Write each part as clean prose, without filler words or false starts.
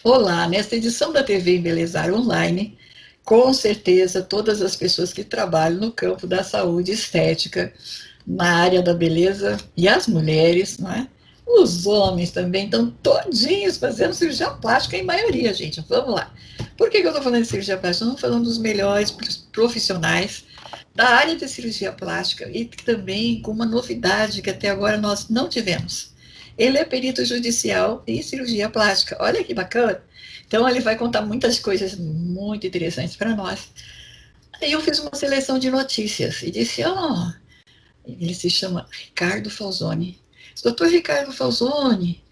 Olá, nesta edição da TV Embelezar Online, com certeza todas as pessoas que trabalham no campo da saúde estética, na área da beleza, e as mulheres, não é? Os homens também estão todinhos fazendo cirurgia plástica, em maioria, gente. Vamos lá. Por que eu estou falando de cirurgia plástica? Estou falando dos melhores profissionais da área de cirurgia plástica e também com uma novidade que até agora nós não tivemos. Ele é perito judicial em cirurgia plástica. Olha que bacana. Então, ele vai contar muitas coisas muito interessantes para nós. Aí eu fiz uma seleção de notícias e disse, ele se chama Ricardo Falzoni. Doutor Ricardo Falzoni,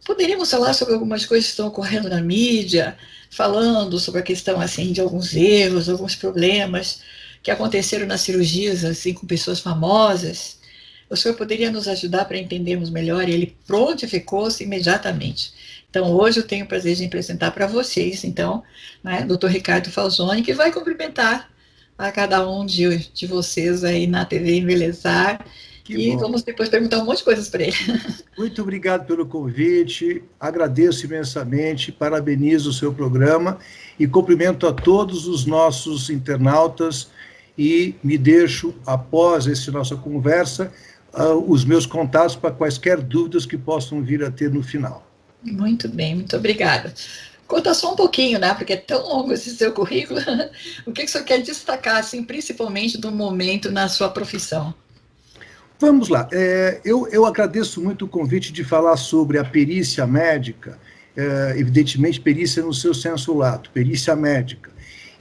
poderíamos falar sobre algumas coisas que estão ocorrendo na mídia, falando sobre a questão assim de alguns erros, alguns problemas que aconteceram nas cirurgias assim com pessoas famosas. O senhor poderia nos ajudar para entendermos melhor? E ele prontificou-se imediatamente. Então, hoje eu tenho o prazer de apresentar para vocês, então, né, Dr. Ricardo Falzoni, que vai cumprimentar a cada um de vocês aí na TV Embelezar. E vamos depois perguntar um monte de coisas para ele. Muito obrigado pelo convite, agradeço imensamente, parabenizo o seu programa e cumprimento a todos os nossos internautas e me deixo, após essa nossa conversa, os meus contatos para quaisquer dúvidas que possam vir a ter no final. Muito bem, muito obrigada. Conta só um pouquinho, né, porque é tão longo esse seu currículo. O que o senhor quer destacar, assim, principalmente do momento na sua profissão? Vamos lá. Eu agradeço muito o convite de falar sobre a perícia médica, evidentemente, perícia no seu senso lato, perícia médica.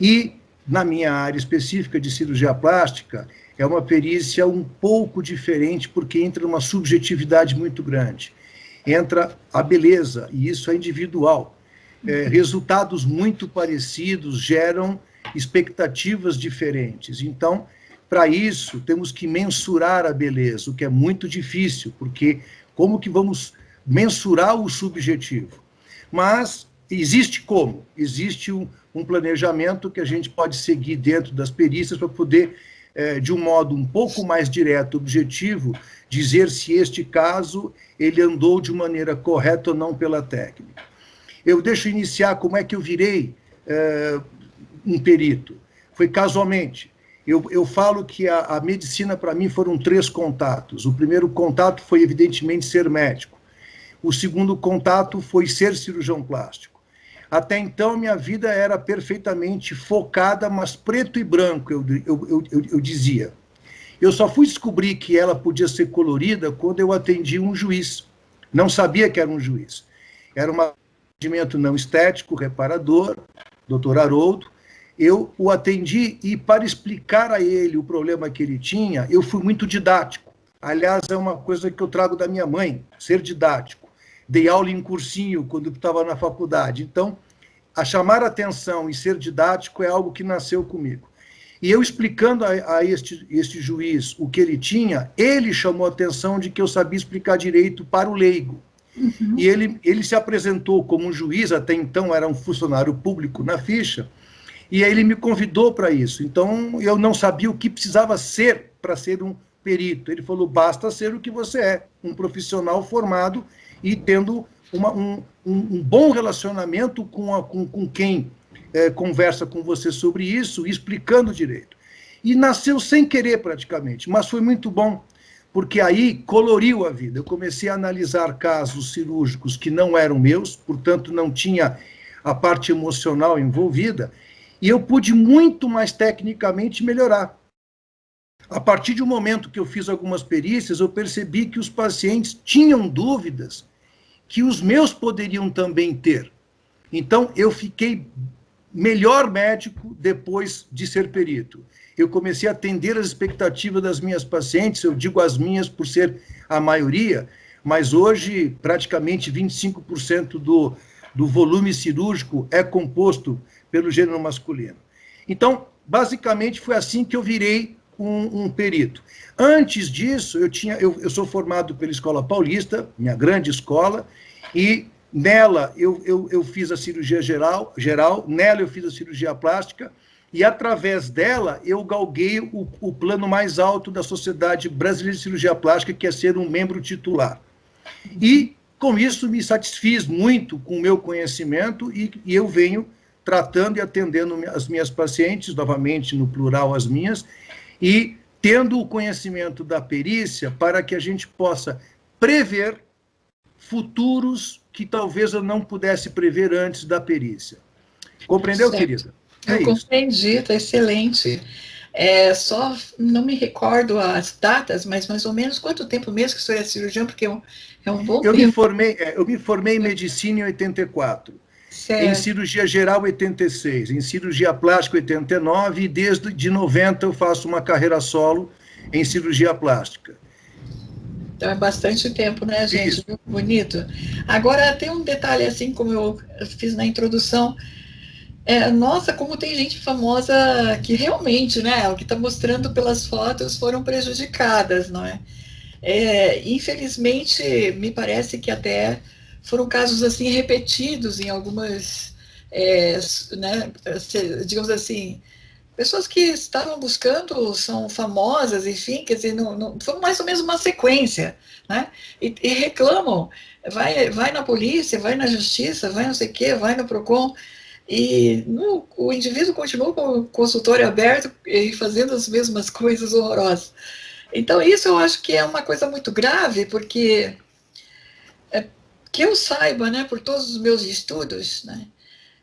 E, na minha área específica de cirurgia plástica, é uma perícia um pouco diferente, porque entra uma subjetividade muito grande. Entra a beleza, e isso é individual. Resultados muito parecidos geram expectativas diferentes. Então, para isso, temos que mensurar a beleza, o que é muito difícil, porque como que vamos mensurar o subjetivo? Mas existe como? Existe um planejamento que a gente pode seguir dentro das perícias para poder, de um modo um pouco mais direto, objetivo, dizer se este caso ele andou de maneira correta ou não pela técnica. Eu deixo iniciar como é que eu virei um perito. Foi casualmente. Eu falo que a medicina, para mim, foram 3 contatos. O primeiro contato foi, evidentemente, ser médico. O segundo contato foi ser cirurgião plástico. Até então, minha vida era perfeitamente focada, mas preto e branco, eu dizia. Eu só fui descobrir que ela podia ser colorida quando eu atendi um juiz. Não sabia que era um juiz. Era um atendimento não estético, reparador, doutor Haroldo. Eu o atendi e, para explicar a ele o problema que ele tinha, eu fui muito didático. Aliás, é uma coisa que eu trago da minha mãe, ser didático. Dei aula em cursinho quando estava na faculdade. Então, a chamar a atenção e ser didático é algo que nasceu comigo. E eu explicando a este juiz o que ele tinha, ele chamou a atenção de que eu sabia explicar direito para o leigo. Uhum. E ele se apresentou como um juiz, até então era um funcionário público na ficha, e aí ele me convidou para isso. Então, eu não sabia o que precisava ser para ser um perito. Ele falou, basta ser o que você é, um profissional formado e tendo um bom relacionamento com quem conversa com você sobre isso, explicando direito. E nasceu sem querer praticamente, mas foi muito bom, porque aí coloriu a vida. Eu comecei a analisar casos cirúrgicos que não eram meus, portanto não tinha a parte emocional envolvida, e eu pude muito mais tecnicamente melhorar. A partir de um momento que eu fiz algumas perícias, eu percebi que os pacientes tinham dúvidas que os meus poderiam também ter. Então, eu fiquei melhor médico depois de ser perito. Eu comecei a atender as expectativas das minhas pacientes, eu digo as minhas por ser a maioria, mas hoje praticamente 25% do volume cirúrgico é composto pelo gênero masculino. Então, basicamente, foi assim que eu virei um perito. Antes disso, eu sou formado pela Escola Paulista, minha grande escola, e nela eu fiz a cirurgia geral, nela eu fiz a cirurgia plástica, e através dela eu galguei o plano mais alto da Sociedade Brasileira de Cirurgia Plástica, que é ser um membro titular. E com isso, me satisfiz muito com o meu conhecimento e eu venho tratando e atendendo as minhas pacientes, novamente no plural as minhas, e tendo o conhecimento da perícia para que a gente possa prever futuros que talvez eu não pudesse prever antes da perícia. Compreendeu, Certo. querida? Eu compreendi, está excelente. Só não me recordo as datas, mas mais ou menos quanto tempo mesmo que o senhor é cirurgião, porque é um bom tempo. Eu me formei em medicina em 84, certo. Em cirurgia geral 86, em cirurgia plástica 89, e desde de 90 eu faço uma carreira solo em cirurgia plástica. Então é bastante tempo, né, gente? Isso. Bonito. Agora, tem um detalhe, assim, como eu fiz na introdução, nossa, como tem gente famosa que realmente, né, o que está mostrando pelas fotos foram prejudicadas, não é? Infelizmente, me parece que até foram casos assim repetidos em algumas, né, digamos assim, pessoas que estavam buscando, são famosas, enfim, quer dizer, foi mais ou menos uma sequência, né? E reclamam, vai na polícia, vai na justiça, vai não sei o quê, vai no PROCON, e o indivíduo continua com o consultório aberto e fazendo as mesmas coisas horrorosas. Então, isso eu acho que é uma coisa muito grave, porque, que eu saiba, né, por todos os meus estudos, né,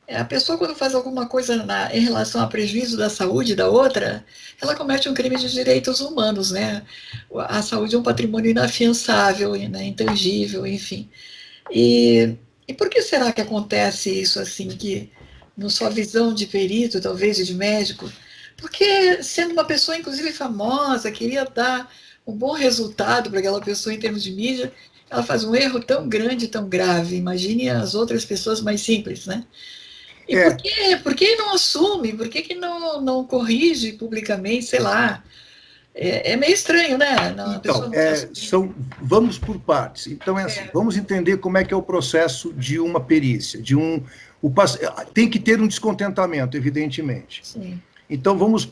a pessoa, quando faz alguma coisa em relação a prejuízo da saúde da outra, ela comete um crime de direitos humanos, né? A saúde é um patrimônio inafiançável, né, intangível, enfim. E por que será que acontece isso assim, que, na sua visão de perito, talvez, e de médico, porque, sendo uma pessoa, inclusive, famosa, queria dar um bom resultado para aquela pessoa em termos de mídia, ela faz um erro tão grande, tão grave. Imagine as outras pessoas mais simples, né? E por que não assume? Por que não corrige publicamente? Sei lá. É meio estranho, né? Então, vamos por partes. Então, assim, vamos entender como é que é o processo de uma perícia. Tem que ter um descontentamento, evidentemente. Sim. Então, vamos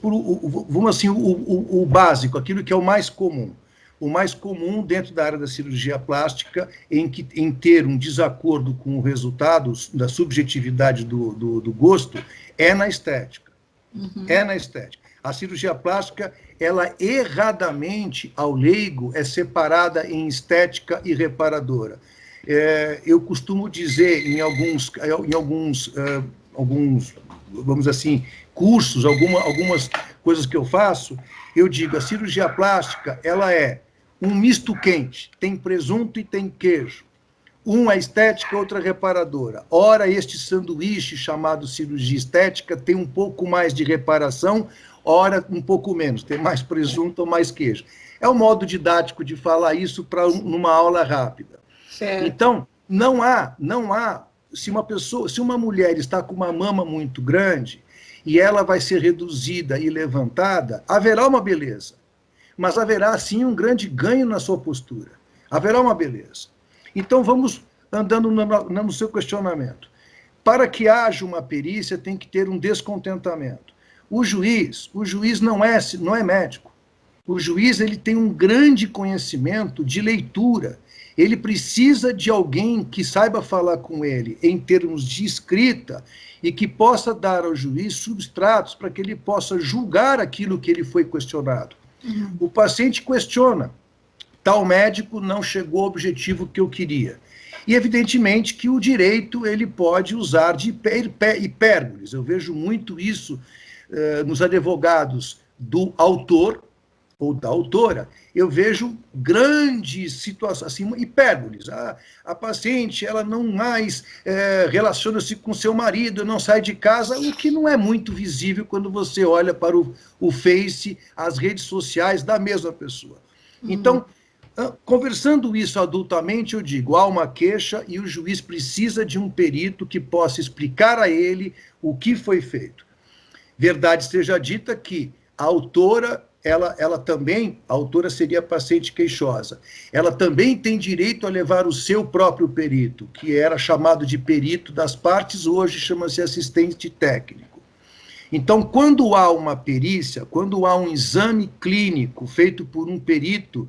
assim, o básico, aquilo que é o mais comum. O mais comum dentro da área da cirurgia plástica, em ter um desacordo com o resultado da subjetividade do gosto, é na estética. Uhum. É na estética. A cirurgia plástica, ela erradamente, ao leigo, é separada em estética e reparadora. Eu costumo dizer em alguns vamos dizer assim, cursos, algumas coisas que eu faço, eu digo, a cirurgia plástica, ela é um misto quente, tem presunto e tem queijo. Um é estética, outra é reparadora. Ora, este sanduíche chamado cirurgia estética tem um pouco mais de reparação, ora, um pouco menos, tem mais presunto ou mais queijo. É um modo didático de falar isso numa aula rápida. Certo. Então, não há, se uma mulher está com uma mama muito grande e ela vai ser reduzida e levantada, haverá uma beleza. Mas haverá, sim, um grande ganho na sua postura. Haverá uma beleza. Então, vamos andando no seu questionamento. Para que haja uma perícia, tem que ter um descontentamento. O juiz não é médico. O juiz, ele tem um grande conhecimento de leitura. Ele precisa de alguém que saiba falar com ele em termos de escrita e que possa dar ao juiz substratos para que ele possa julgar aquilo que ele foi questionado. Uhum. O paciente questiona, tal médico não chegou ao objetivo que eu queria. E, evidentemente, que o direito ele pode usar de hipérboles. Eu vejo muito isso nos advogados do autor ou da autora. Eu vejo grandes situações, assim, hipérboles. A paciente, ela não mais relaciona-se com seu marido, não sai de casa, o que não é muito visível quando você olha para o Face, as redes sociais da mesma pessoa. Então, conversando isso adultamente, eu digo, há uma queixa e o juiz precisa de um perito que possa explicar a ele o que foi feito. Verdade seja dita que a autora, ela também, a autora seria a paciente queixosa, ela também tem direito a levar o seu próprio perito, que era chamado de perito das partes, hoje chama-se assistente técnico. Então, quando há uma perícia, quando há um exame clínico feito por um perito,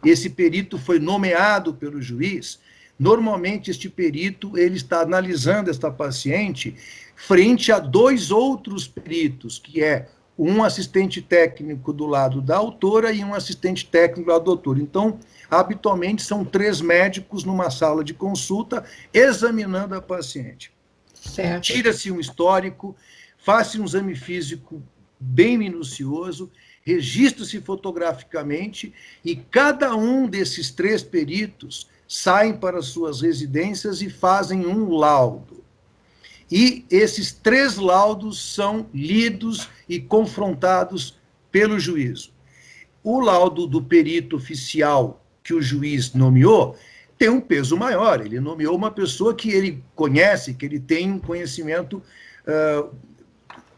esse perito foi nomeado pelo juiz, Normalmente, este perito ele está analisando esta paciente frente a 2 outros peritos, que é um assistente técnico do lado da autora e um assistente técnico do lado do doutor. Então, habitualmente, são 3 médicos numa sala de consulta examinando a paciente. Tira-se um histórico, faz-se um exame físico bem minucioso, registra-se fotograficamente e cada um desses 3 peritos saem para suas residências e fazem um laudo. E esses 3 laudos são lidos e confrontados pelo juízo. O laudo do perito oficial que o juiz nomeou tem um peso maior. Ele nomeou uma pessoa que ele conhece, que ele tem um conhecimento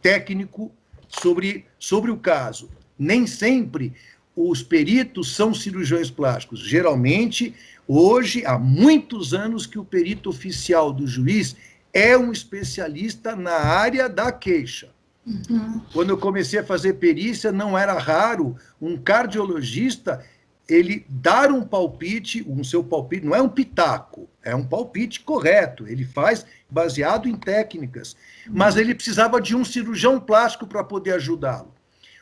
técnico sobre o caso. Nem sempre os peritos são cirurgiões plásticos. Geralmente, hoje, há muitos anos que o perito oficial do juiz é um especialista na área da queixa. Uhum. Quando eu comecei a fazer perícia, não era raro um cardiologista ele dar um palpite, seu palpite não é um pitaco, é um palpite correto, ele faz baseado em técnicas, mas ele precisava de um cirurgião plástico para poder ajudá-lo.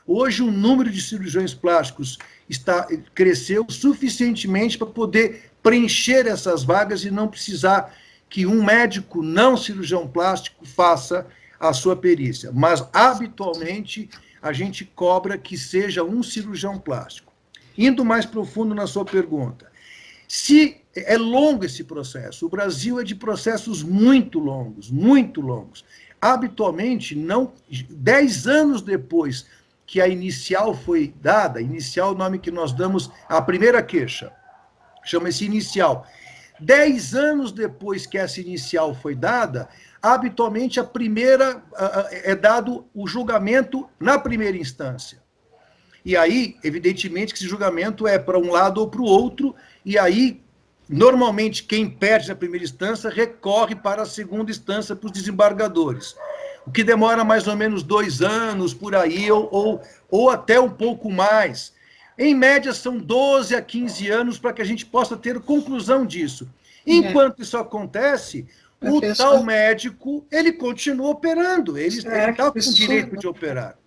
Hoje o número de cirurgiões plásticos cresceu suficientemente para poder preencher essas vagas e não precisar que um médico não cirurgião plástico faça a sua perícia. Mas, habitualmente, a gente cobra que seja um cirurgião plástico. Indo mais profundo na sua pergunta, se é longo esse processo, o Brasil é de processos muito longos, muito longos. Habitualmente, 10 anos depois que a inicial foi dada, inicial é o nome que nós damos à primeira queixa, chama-se inicial. 10 anos depois que essa inicial foi dada, habitualmente a primeira é dado o julgamento na primeira instância. E aí, evidentemente, que esse julgamento é para um lado ou para o outro, e aí, normalmente, quem perde na primeira instância recorre para a segunda instância para os desembargadores, o que demora mais ou menos 2 anos, por aí, ou até um pouco mais. Em média, são 12 a 15 anos para que a gente possa ter conclusão disso. Enquanto isso acontece, o tal médico, ele continua operando, ele está com o direito de operar.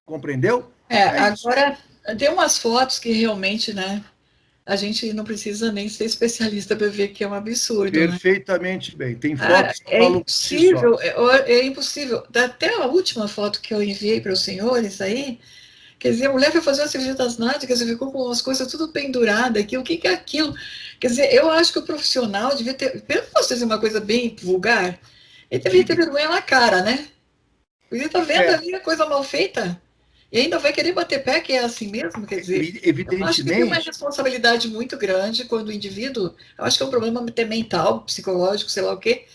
Compreendeu? Agora, tem umas fotos que realmente, né, a gente não precisa nem ser especialista para ver que é um absurdo. Perfeitamente, né? Bem. Tem fotos que falam impossível, é impossível. Até a última foto que eu enviei para os senhores aí, quer dizer, a mulher foi fazer uma cirurgia das nádegas e ficou com as coisas tudo penduradas aqui. O que é aquilo? Quer dizer, eu acho que o profissional devia ter... Eu posso dizer uma coisa bem vulgar? Ele devia ter vergonha na cara, né? Porque está vendo ali a coisa mal feita. E ainda vai querer bater pé, que é assim mesmo, quer dizer, evidentemente, eu acho que tem uma responsabilidade muito grande quando o indivíduo, eu acho que é um problema até mental, psicológico, sei lá o quê,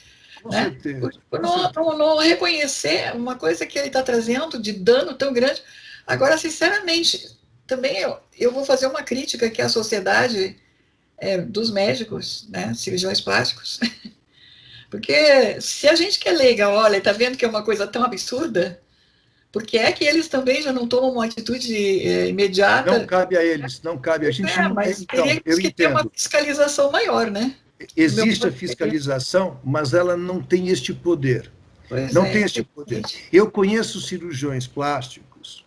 com certeza. Não reconhecer uma coisa que ele está trazendo de dano tão grande. Agora, sinceramente, também eu vou fazer uma crítica aqui à sociedade dos médicos, né, cirurgiões plásticos, porque se a gente que é leiga, olha, está vendo que é uma coisa tão absurda, porque é que eles também já não tomam uma atitude imediata. Não cabe a eles, não cabe a gente. Mas teria que ter uma fiscalização maior, né? Existe a fiscalização, mas ela não tem este poder. Não tem este poder. Eu conheço cirurgiões plásticos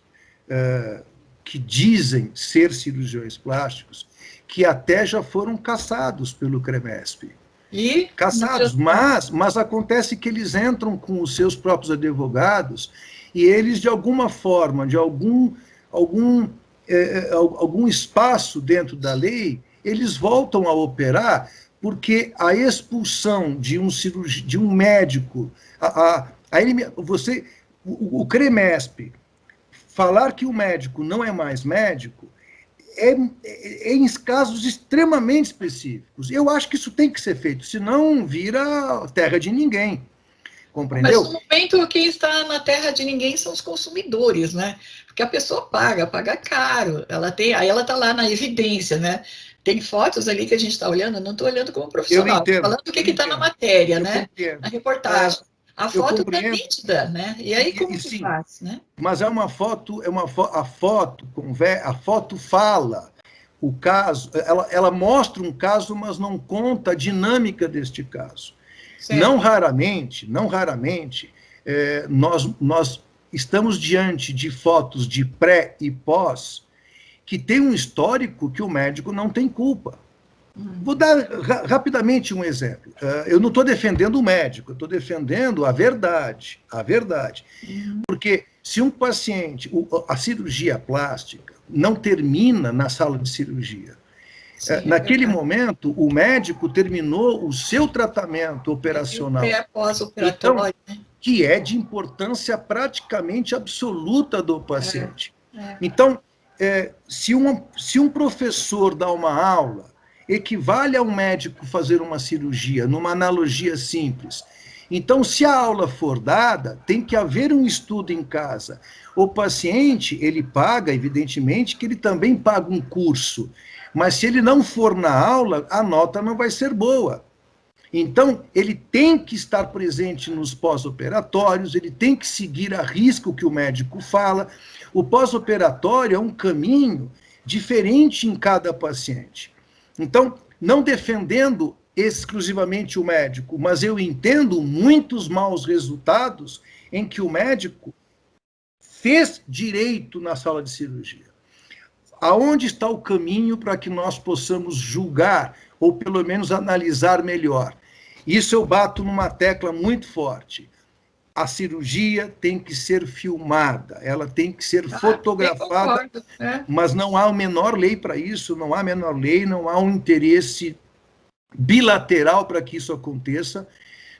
que dizem ser cirurgiões plásticos, que até já foram caçados pelo CREMESP. Caçados, mas acontece que eles entram com os seus próprios advogados e eles, de alguma forma, de algum espaço dentro da lei, eles voltam a operar, porque a expulsão de um médico, o CREMESP, falar que o médico não é mais médico, é em casos extremamente específicos. Eu acho que isso tem que ser feito, senão vira terra de ninguém. Compreendeu? Mas no momento quem está na terra de ninguém são os consumidores, né? Porque a pessoa paga caro. Aí ela está lá na evidência, né? Tem fotos ali que a gente está olhando, eu não estou olhando como profissional, estou falando do que está na matéria, né? Na reportagem. A foto está nítida, né? E aí como se faz, né? Mas a foto fala. o caso, ela mostra um caso, mas não conta a dinâmica deste caso. Não raramente, nós estamos diante de fotos de pré e pós que tem um histórico que o médico não tem culpa. Vou dar rapidamente um exemplo. Eu não estou defendendo o médico, eu estou defendendo a verdade. A verdade. Porque se um paciente, a cirurgia plástica, não termina na sala de cirurgia, naquele momento, o médico terminou o seu tratamento operacional. Pós-operatório, então, que é de importância praticamente absoluta do paciente. Então, se um professor dá uma aula, equivale a um médico fazer uma cirurgia, numa analogia simples. Então, se a aula for dada, tem que haver um estudo em casa. O paciente, ele paga, evidentemente, que ele também paga um curso. Mas se ele não for na aula, a nota não vai ser boa. Então, ele tem que estar presente nos pós-operatórios, ele tem que seguir a risca o que o médico fala. O pós-operatório é um caminho diferente em cada paciente. Então, não defendendo exclusivamente o médico, mas eu entendo muitos maus resultados em que o médico fez direito na sala de cirurgia. Aonde está o caminho para que nós possamos julgar, ou pelo menos analisar melhor? Isso eu bato numa tecla muito forte. A cirurgia tem que ser filmada, ela tem que ser fotografada, concordo, né? Mas não há a menor lei para isso, não há a menor lei, não há um interesse bilateral para que isso aconteça.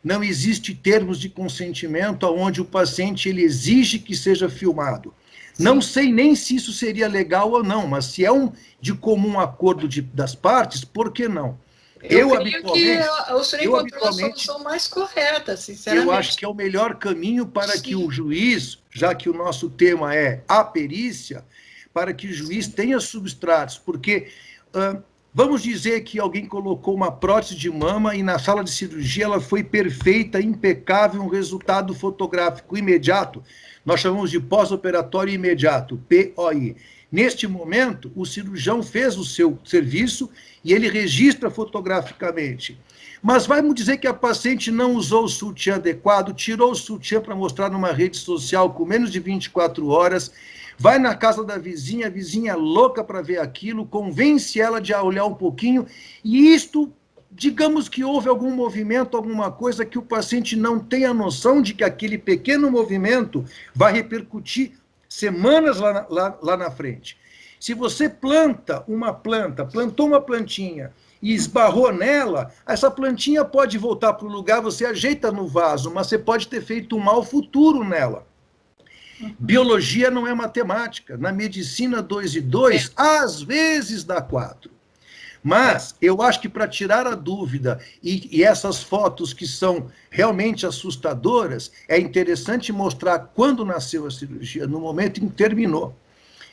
Não existe termos de consentimento onde o paciente ele exige que seja filmado. Sim. Não sei nem se isso seria legal ou não, mas se é de comum acordo das partes, por que não? Eu creio que o senhor encontrou a solução mais correta, sinceramente. Eu acho que é o melhor caminho para que o juiz, já que o nosso tema é a perícia, para que o juiz tenha substratos, porque vamos dizer que alguém colocou uma prótese de mama e na sala de cirurgia ela foi perfeita, impecável, um resultado fotográfico imediato. Nós chamamos de pós-operatório imediato, POI. Neste momento, o cirurgião fez o seu serviço e ele registra fotograficamente. Mas vamos dizer que a paciente não usou o sutiã adequado, tirou o sutiã para mostrar numa rede social com menos de 24 horas, vai na casa da vizinha, a vizinha é louca para ver aquilo, convence ela de olhar um pouquinho, e isto, digamos que houve algum movimento, alguma coisa que o paciente não tem a noção de que aquele pequeno movimento vai repercutir semanas lá na frente. Se você plantou uma plantinha e esbarrou nela, essa plantinha pode voltar para o lugar, você ajeita no vaso, mas você pode ter feito um mal futuro nela. Biologia não é matemática. Na medicina, 2 e 2, às vezes dá 4. Mas eu acho que para tirar a dúvida e essas fotos que são realmente assustadoras, é interessante mostrar quando nasceu a cirurgia, no momento em que terminou.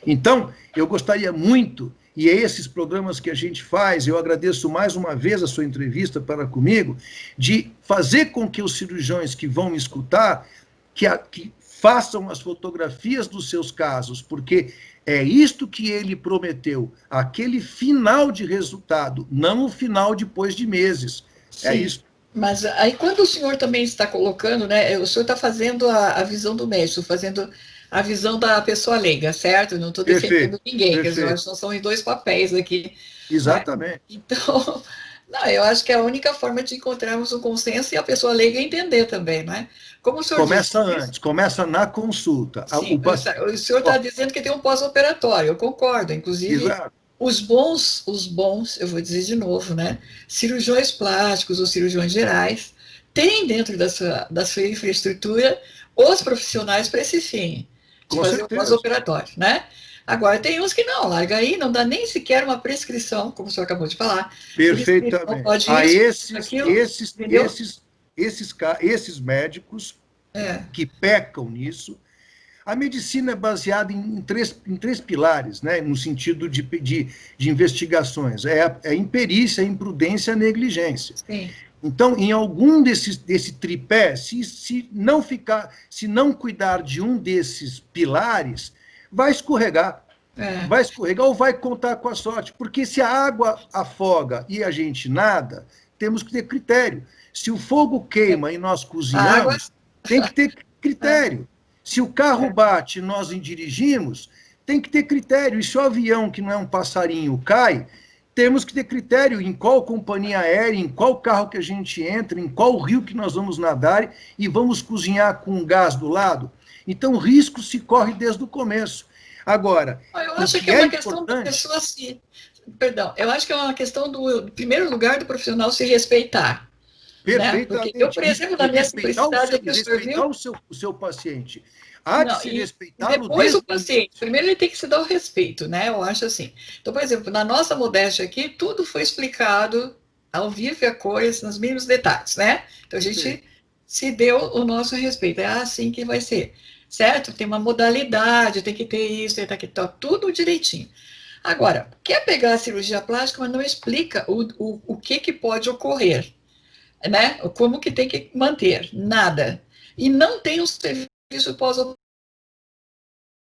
Então, eu gostaria muito, e é esses programas que a gente faz, eu agradeço mais uma vez a sua entrevista para comigo, de fazer com que os cirurgiões que vão me escutar, que façam as fotografias dos seus casos, porque é isto que ele prometeu, aquele final de resultado, não o final depois de meses. Sim, é isso. Mas aí quando o senhor também está colocando, né, o senhor está fazendo a visão do médico, fazendo a visão da pessoa leiga, certo? Não estou defendendo ninguém, quer dizer, nós são em 2 papéis aqui. Exatamente. Né? Então, não, eu acho que é a única forma de encontrarmos um consenso e a pessoa leiga entender também, não é? Como o senhor começa disse, antes, começa na consulta. Sim, o senhor está dizendo que tem um pós-operatório, eu concordo, inclusive. Exato. Os bons, eu vou dizer de novo, né? Cirurgiões plásticos ou cirurgiões gerais têm dentro da sua infraestrutura os profissionais para esse fim, de fazer o pós-operatório, né? Agora, tem uns que não, larga aí, não dá nem sequer uma prescrição, como o senhor acabou de falar. Perfeitamente. Pode a isso, esses médicos que pecam nisso, a medicina é baseada em três pilares, né, no sentido de investigações. É a imperícia, a imprudência e a negligência. Sim. Então, em algum desse tripé, se não cuidar de um desses pilares, vai escorregar. Vai escorregar ou vai contar com a sorte? Porque se a água afoga e a gente nada, temos que ter critério. Se o fogo queima e nós cozinhamos, tem que ter critério. Se o carro bate e nós dirigimos, tem que ter critério. E se o avião, que não é um passarinho, cai, temos que ter critério em qual companhia aérea, em qual carro que a gente entra, em qual rio que nós vamos nadar e vamos cozinhar com gás do lado. Então, o risco se corre desde o começo. Agora, eu acho que é uma questão da pessoa se... Perdão, eu acho que é uma questão do, em primeiro lugar, do profissional se respeitar. Perfeitamente. Né? Eu, por exemplo, na minha simplicidade... Respeitar o seu paciente. Há de se respeitá-lo depois o paciente. Primeiro ele tem que se dar o respeito, né? Eu acho assim. Então, por exemplo, na nossa modéstia aqui, tudo foi explicado ao vivo e a cores, nos mínimos detalhes, né? Então, a gente se deu o nosso respeito. É assim que vai ser, certo? Tem uma modalidade, tem que ter isso, tem que ter tudo direitinho. Agora, quer pegar a cirurgia plástica, mas não explica o que pode ocorrer, né? Como que tem que manter, nada. E não tem um serviço pós-operatório.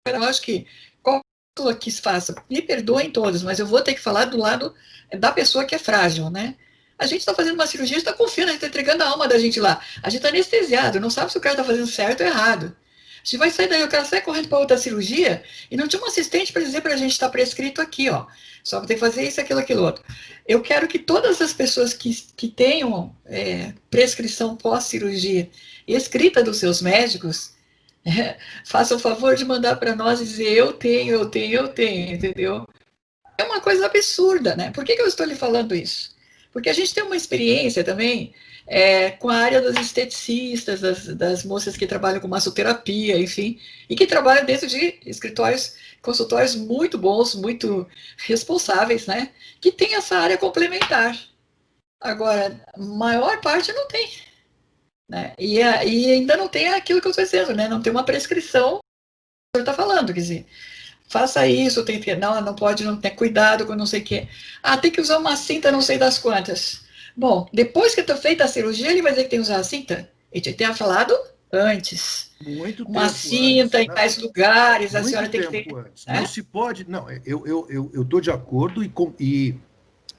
Eu acho que qualquer que se faça, me perdoem todos, mas eu vou ter que falar do lado da pessoa que é frágil, né? A gente está fazendo uma cirurgia, a gente está confiando, a gente está entregando a alma da gente lá. A gente está anestesiado, não sabe se o cara está fazendo certo ou errado. Se vai sair daí, o cara sai correndo para outra cirurgia e não tinha um assistente para dizer para a gente está prescrito aqui, ó. Só tem que fazer isso, aquilo outro. Eu quero que todas as pessoas que tenham prescrição pós-cirurgia escrita dos seus médicos façam o favor de mandar para nós e dizer eu tenho, entendeu? É uma coisa absurda, né? Por que eu estou lhe falando isso? Porque a gente tem uma experiência também com a área dos esteticistas, das moças que trabalham com massoterapia, enfim, e que trabalham dentro de escritórios, consultórios muito bons, muito responsáveis, né? Que tem essa área complementar. Agora, a maior parte não tem. Né? E ainda não tem aquilo que eu estou dizendo, né? Não tem uma prescrição que o senhor está falando, quer dizer, faça isso, tem que, não pode, não ter cuidado com não sei o quê. Ah, tem que usar uma cinta não sei das quantas. Bom, depois que está feita a cirurgia, ele vai dizer que tem que usar a cinta? Ele tinha que ter falado antes. Muito uma cinta antes, em tais lugares, a senhora tem que ter... Antes. Não se pode... Não, eu estou de acordo e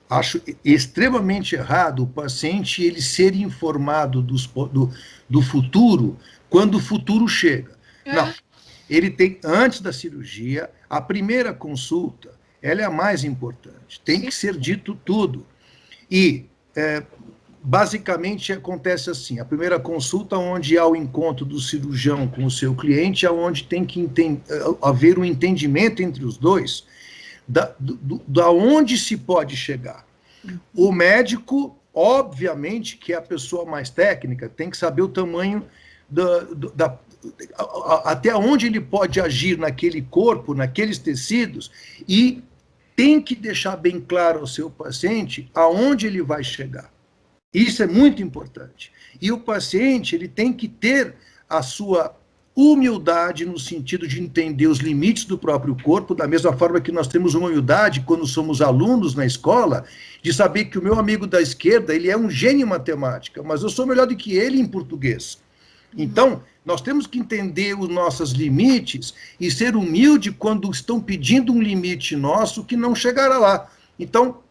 acho extremamente errado o paciente ele ser informado do futuro quando o futuro chega. Não, ele tem, antes da cirurgia, a primeira consulta, ela é a mais importante. Tem que ser dito tudo. E, basicamente, acontece assim, a primeira consulta onde há o encontro do cirurgião com o seu cliente, onde tem que haver um entendimento entre os dois, da onde se pode chegar. O médico, obviamente, que é a pessoa mais técnica, tem que saber o tamanho até onde ele pode agir naquele corpo, naqueles tecidos, e tem que deixar bem claro ao seu paciente aonde ele vai chegar. Isso é muito importante. E o paciente ele tem que ter a sua humildade no sentido de entender os limites do próprio corpo, da mesma forma que nós temos uma humildade quando somos alunos na escola, de saber que o meu amigo da esquerda ele é um gênio em matemática, mas eu sou melhor do que ele em português. Então, nós temos que entender os nossos limites e ser humilde quando estão pedindo um limite nosso que não chegará lá. Então,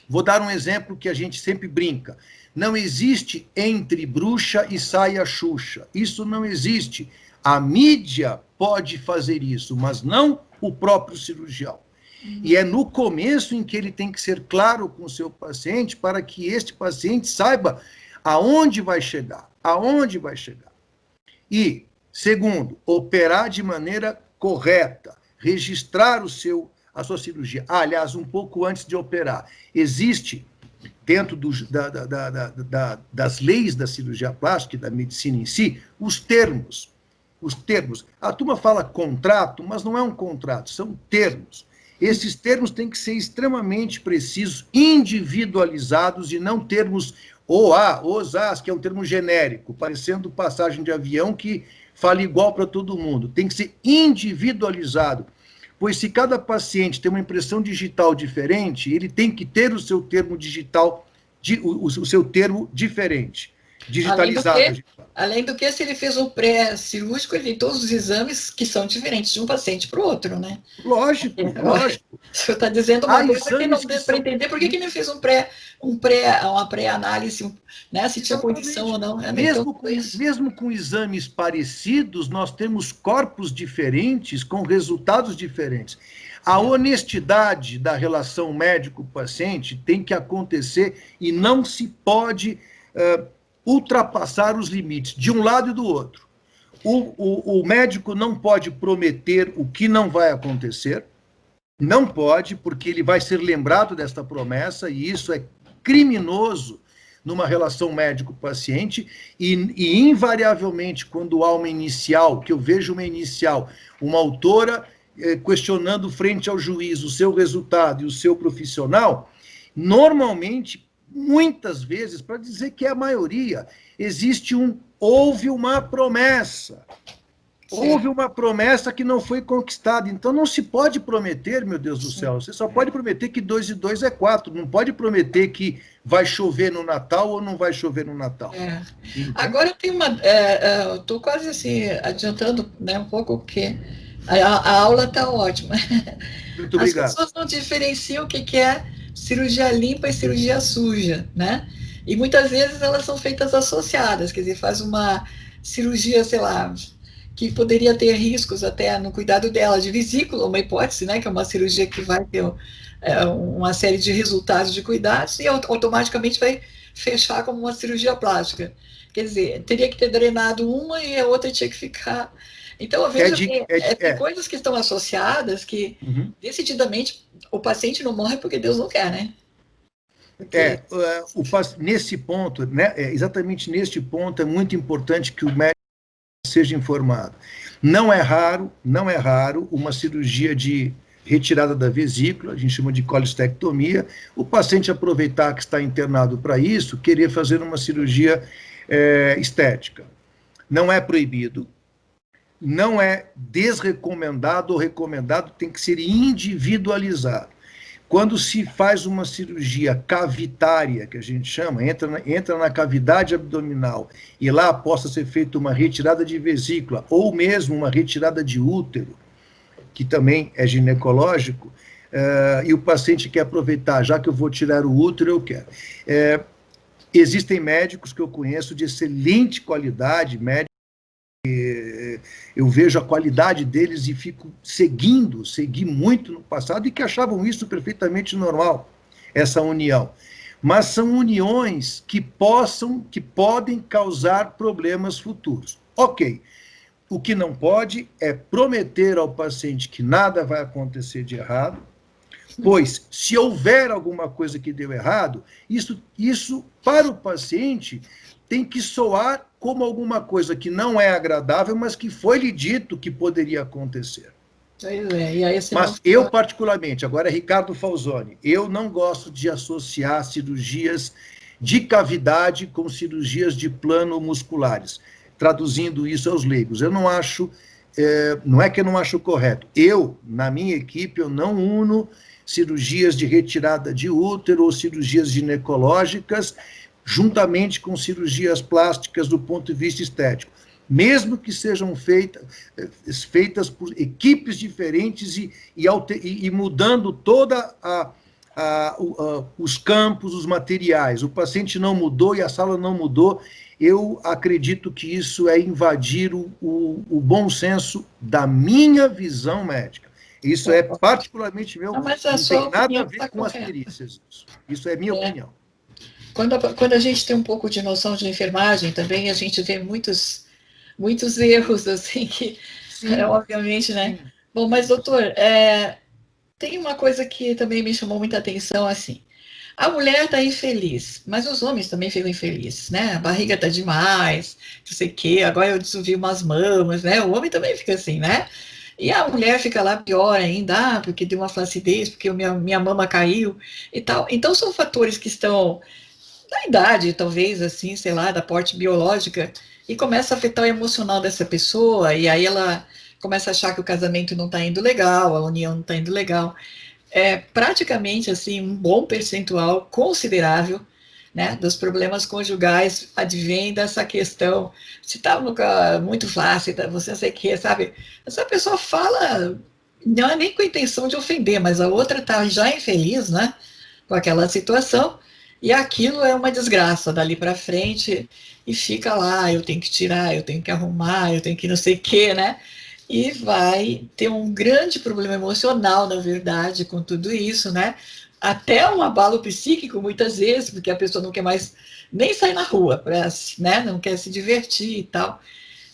vou dar um exemplo que a gente sempre brinca. Não existe entre bruxa e saia Xuxa. Isso não existe. A mídia pode fazer isso, mas não o próprio cirurgião. E é no começo em que ele tem que ser claro com o seu paciente para que este paciente saiba aonde vai chegar, aonde vai chegar. E, segundo, operar de maneira correta, registrar a sua cirurgia. Aliás, um pouco antes de operar, existe, dentro das leis da cirurgia plástica e da medicina em si, os termos. A turma fala contrato, mas não é um contrato, são termos. Esses termos têm que ser extremamente precisos, individualizados e não termos OAS, que é um termo genérico, parecendo passagem de avião que fala igual para todo mundo. Tem que ser individualizado, pois se cada paciente tem uma impressão digital diferente, ele tem que ter o seu termo digital, o seu termo diferente. digitalizado. Além do que, se ele fez um pré-cirúrgico, ele tem todos os exames que são diferentes de um paciente para o outro, né? Lógico, lógico. Você está dizendo uma coisa que não deu para entender, por que não fez uma pré-análise, né? Se tinha condição ou não. Mesmo com exames parecidos, nós temos corpos diferentes, com resultados diferentes. A honestidade da relação médico-paciente tem que acontecer e não se pode ultrapassar os limites de um lado e do outro. O médico não pode prometer o que não vai acontecer, não pode, porque ele vai ser lembrado desta promessa, e isso é criminoso numa relação médico-paciente, e invariavelmente, quando há uma inicial, que eu vejo uma autora questionando frente ao juiz o seu resultado e o seu profissional, normalmente, muitas vezes, para dizer que é a maioria, houve uma promessa. Houve uma promessa que não foi conquistada. Então, não se pode prometer, meu Deus do céu, você só pode prometer que 2 e 2 é 4. Não pode prometer que vai chover no Natal ou não vai chover no Natal. Agora, eu tenho estou quase assim, adiantando, né, um pouco, porque a aula está ótima. Muito obrigado. As pessoas não diferenciam o que é cirurgia limpa e cirurgia suja, né? E muitas vezes elas são feitas associadas, quer dizer, faz uma cirurgia, sei lá, que poderia ter riscos até no cuidado dela, de vesícula, uma hipótese, né, que é uma cirurgia que vai ter uma série de resultados de cuidados e automaticamente vai fechar como uma cirurgia plástica. Quer dizer, teria que ter drenado uma e a outra tinha que ficar... Então, eu vejo que tem coisas que estão associadas que, decididamente, o paciente não morre porque Deus não quer, né? Nesse ponto, né, exatamente neste ponto, é muito importante que o médico seja informado. Não é raro uma cirurgia de retirada da vesícula, a gente chama de colestectomia, o paciente aproveitar que está internado para isso, querer fazer uma cirurgia estética. Não é proibido, não é desrecomendado ou recomendado, tem que ser individualizado. Quando se faz uma cirurgia cavitária, que a gente chama, entra na cavidade abdominal e lá possa ser feita uma retirada de vesícula ou mesmo uma retirada de útero, que também é ginecológico, e o paciente quer aproveitar, já que eu vou tirar o útero, eu quero. Existem médicos que eu conheço de excelente qualidade, eu vejo a qualidade deles e segui muito no passado, e que achavam isso perfeitamente normal, essa união. Mas são uniões que podem causar problemas futuros. Ok, o que não pode é prometer ao paciente que nada vai acontecer de errado, pois, se houver alguma coisa que deu errado, isso para o paciente tem que soar como alguma coisa que não é agradável, mas que foi-lhe dito que poderia acontecer. E aí mas eu, particularmente, agora é Ricardo Falzoni, eu não gosto de associar cirurgias de cavidade com cirurgias de plano musculares, traduzindo isso aos leigos. Eu não acho, não é que eu não acho correto, na minha equipe, eu não uno cirurgias de retirada de útero ou cirurgias ginecológicas juntamente com cirurgias plásticas do ponto de vista estético, mesmo que sejam feitas por equipes diferentes e mudando toda os campos, os materiais. O paciente não mudou e a sala não mudou. Eu acredito que isso é invadir o bom senso da minha visão médica. Isso é particularmente meu, não tem nada a ver com as perícias. Isso é minha opinião. Quando a gente tem um pouco de noção de enfermagem também, a gente vê muitos erros, assim, que, obviamente, né? Sim. Bom, mas, doutor, tem uma coisa que também me chamou muita atenção, assim. A mulher está infeliz, mas os homens também ficam infelizes, né? A barriga está demais, não sei o quê, agora eu desovio umas mamas, né? O homem também fica assim, né? E a mulher fica lá pior ainda, porque deu uma flacidez, porque minha mama caiu e tal. Então, são fatores que estão da idade, talvez, assim, sei lá, da parte biológica, e começa a afetar o emocional dessa pessoa, e aí ela começa a achar que o casamento não está indo legal, a união não está indo legal. Praticamente, assim, um bom percentual considerável né, dos problemas conjugais advém dessa questão, se está muito flácida, você não sei o que, sabe? Essa pessoa fala, não é nem com a intenção de ofender, mas a outra está já infeliz, né, com aquela situação, e aquilo é uma desgraça dali para frente, e fica lá, eu tenho que tirar, eu tenho que arrumar, eu tenho que não sei o que, né? E vai ter um grande problema emocional, na verdade, com tudo isso, né? Até um abalo psíquico, muitas vezes, porque a pessoa não quer mais nem sair na rua, né? Não quer se divertir e tal.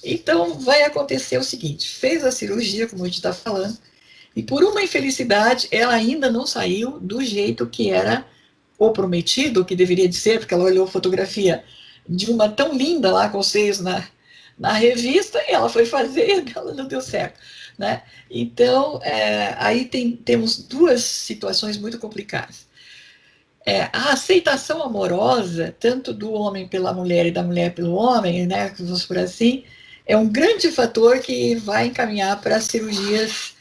Então, vai acontecer o seguinte: fez a cirurgia, como a gente está falando, e por uma infelicidade, ela ainda não saiu do jeito que era o prometido, que deveria de ser, porque ela olhou fotografia de uma tão linda lá com os seios na revista, e ela foi fazer e ela não deu certo, né? Então, aí temos duas situações muito complicadas. A aceitação amorosa, tanto do homem pela mulher e da mulher pelo homem, né, vamos por assim, é um grande fator que vai encaminhar para cirurgias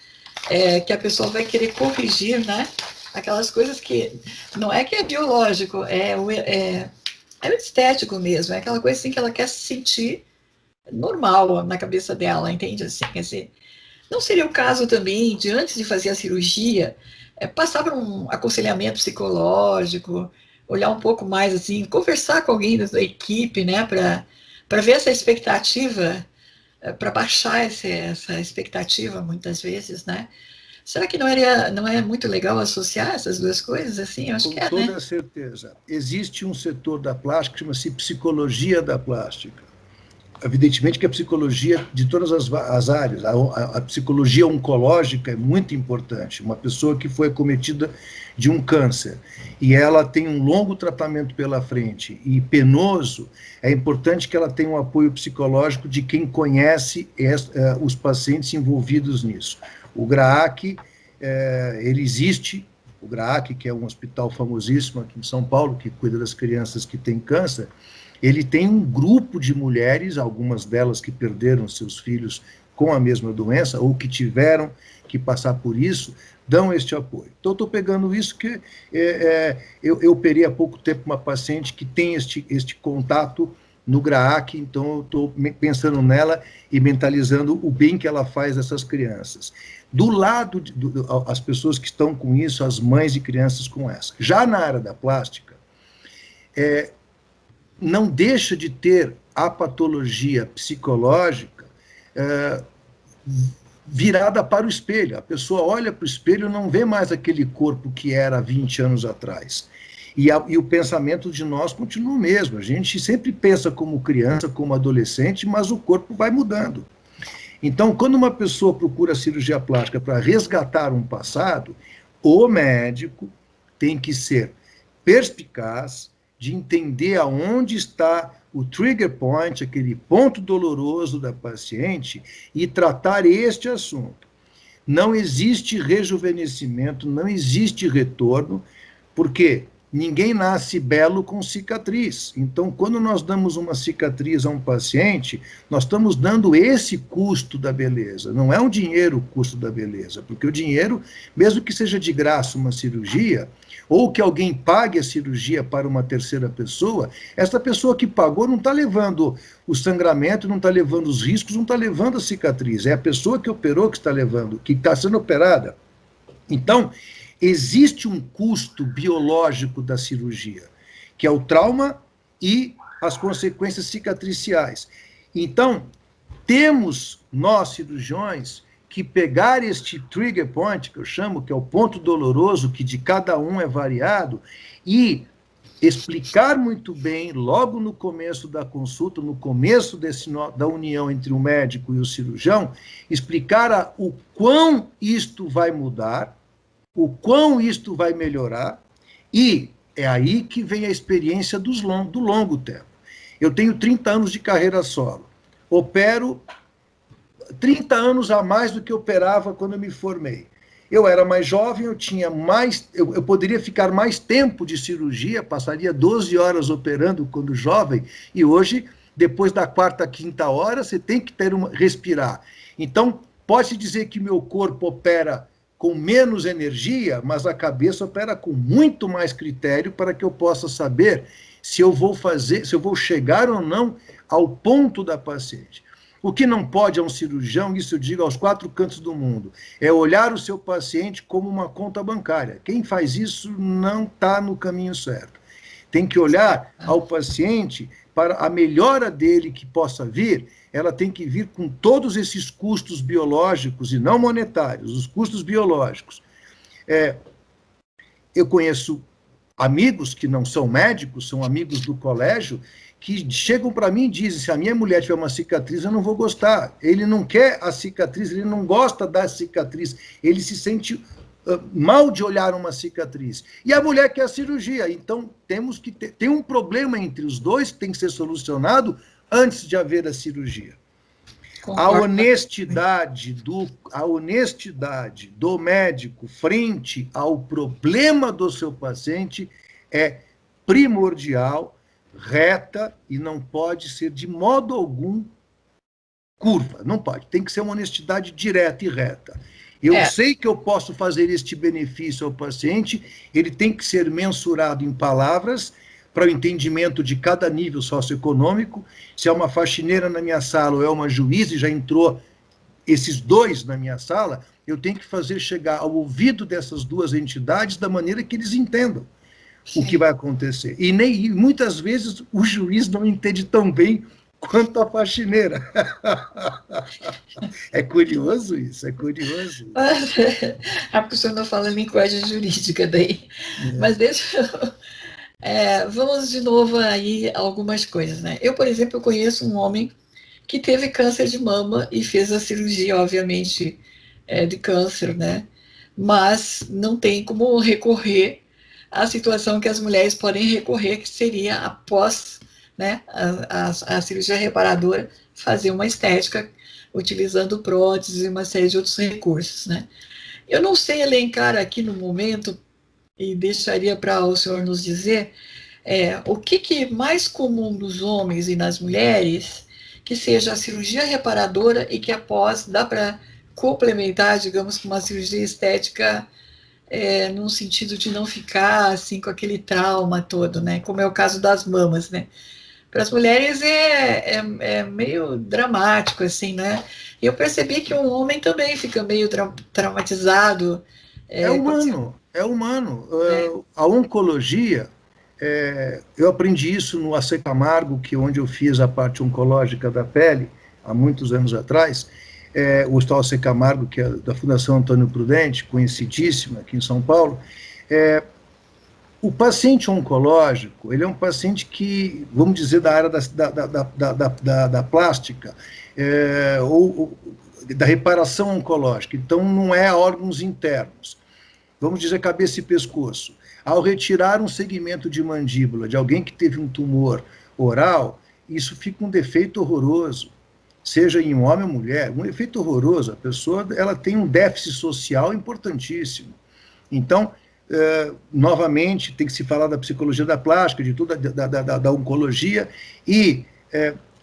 que a pessoa vai querer corrigir, né? Aquelas coisas que não é que é biológico, é o estético mesmo, é aquela coisa assim que ela quer se sentir normal na cabeça dela, entende? Assim, quer dizer, não seria o caso também de, antes de fazer a cirurgia, passar por um aconselhamento psicológico, olhar um pouco mais, assim, conversar com alguém da equipe, né, para ver essa expectativa, para baixar essa expectativa, muitas vezes, né? Será que não é muito legal associar essas duas coisas, assim? Eu acho que Com toda né? certeza. Existe um setor da plástica que chama-se psicologia da plástica. Evidentemente que a psicologia de todas as áreas, a psicologia oncológica é muito importante. Uma pessoa que foi acometida de um câncer e ela tem um longo tratamento pela frente e penoso, é importante que ela tenha um apoio psicológico de quem conhece os pacientes envolvidos nisso. O GRAAC, ele existe, o GRAAC, que é um hospital famosíssimo aqui em São Paulo, que cuida das crianças que têm câncer. Ele tem um grupo de mulheres, algumas delas que perderam seus filhos com a mesma doença, ou que tiveram que passar por isso, dão este apoio. Então, estou pegando isso que eu operei há pouco tempo uma paciente que tem este contato no GRAAC, então eu estou pensando nela e mentalizando o bem que ela faz a essas crianças. Do lado, as pessoas que estão com isso, as mães de crianças com essa. Já na área da plástica, não deixa de ter a patologia psicológica virada para o espelho. A pessoa olha para o espelho e não vê mais aquele corpo que era há 20 anos atrás. E o pensamento de nós continua o mesmo. A gente sempre pensa como criança, como adolescente, mas o corpo vai mudando. Então, quando uma pessoa procura cirurgia plástica para resgatar um passado, o médico tem que ser perspicaz, de entender aonde está o trigger point, aquele ponto doloroso da paciente, e tratar este assunto. Não existe rejuvenescimento, não existe retorno, porque ninguém nasce belo com cicatriz. Então, quando nós damos uma cicatriz a um paciente, nós estamos dando esse custo da beleza. Não é um dinheiro o custo da beleza, porque o dinheiro, mesmo que seja de graça uma cirurgia, ou que alguém pague a cirurgia para uma terceira pessoa, essa pessoa que pagou não está levando o sangramento, não está levando os riscos, não está levando a cicatriz. É a pessoa que operou que está levando, que está sendo operada. Então, existe um custo biológico da cirurgia, que é o trauma e as consequências cicatriciais. Então, temos nós, cirurgiões, que pegar este trigger point, que eu chamo, que é o ponto doloroso, que de cada um é variado, e explicar muito bem, logo no começo da consulta, no começo da união entre o médico e o cirurgião, explicar o quão isto vai mudar, o quão isto vai melhorar, e é aí que vem a experiência do longo tempo. Eu tenho 30 anos de carreira solo, opero 30 anos a mais do que eu operava quando eu me formei. Eu era mais jovem, eu poderia ficar mais tempo de cirurgia, passaria 12 horas operando quando jovem, e hoje, depois da quarta, quinta hora, você tem que respirar. Então, pode-se dizer que meu corpo opera com menos energia, mas a cabeça opera com muito mais critério para que eu possa saber se eu vou chegar ou não ao ponto da paciente. O que não pode é um cirurgião, isso eu digo aos 4 cantos do mundo, é olhar o seu paciente como uma conta bancária. Quem faz isso não está no caminho certo. Tem que olhar ao paciente para a melhora dele que possa vir, ela tem que vir com todos esses custos biológicos e não monetários, os custos biológicos. Eu conheço amigos que não são médicos, são amigos do colégio, que chegam para mim e dizem, se a minha mulher tiver uma cicatriz, eu não vou gostar. Ele não quer a cicatriz, ele não gosta da cicatriz, ele se sente mal de olhar uma cicatriz. E a mulher quer a cirurgia. Então, temos que tem um problema entre os dois que tem que ser solucionado antes de haver a cirurgia. A honestidade do médico frente ao problema do seu paciente é primordial, reta, e não pode ser de modo algum curva. Não pode. Tem que ser uma honestidade direta e reta. Eu sei que eu posso fazer este benefício ao paciente, ele tem que ser mensurado em palavras, para o entendimento de cada nível socioeconômico. Se é uma faxineira na minha sala ou é uma juíza, e já entrou esses dois na minha sala, eu tenho que fazer chegar ao ouvido dessas duas entidades da maneira que eles entendam o que vai acontecer. E muitas vezes o juiz não entende tão bem quanto a faxineira. É curioso isso, é curioso. A pessoa não fala linguagem jurídica daí. Mas deixa eu... vamos de novo aí algumas coisas, né? Eu, por exemplo, conheço um homem que teve câncer de mama e fez a cirurgia, obviamente, de câncer, né? Mas não tem como recorrer à situação que as mulheres podem recorrer, que seria após, né, a cirurgia reparadora, fazer uma estética utilizando próteses e uma série de outros recursos, né? Eu não sei elencar aqui no momento, e deixaria para o senhor nos dizer o que é mais comum nos homens e nas mulheres que seja a cirurgia reparadora e que após dá para complementar, digamos, com uma cirurgia estética num sentido de não ficar assim com aquele trauma todo, né? Como é o caso das mamas, né? Para as mulheres é meio dramático, assim, né? E eu percebi que um homem também fica meio traumatizado. É humano. A oncologia, eu aprendi isso no AC Camargo, onde eu fiz a parte oncológica da pele, há muitos anos atrás, o Hospital AC Camargo, que é da Fundação Antônio Prudente, conhecidíssima aqui em São Paulo. O paciente oncológico, ele é um paciente que, vamos dizer, da área da plástica, ou da reparação oncológica, então não é órgãos internos. Vamos dizer cabeça e pescoço. Ao retirar um segmento de mandíbula de alguém que teve um tumor oral, isso fica um defeito horroroso, seja em um homem ou mulher, um efeito horroroso. A pessoa ela tem um déficit social importantíssimo. Então, novamente, tem que se falar da psicologia da plástica, de tudo, da oncologia, e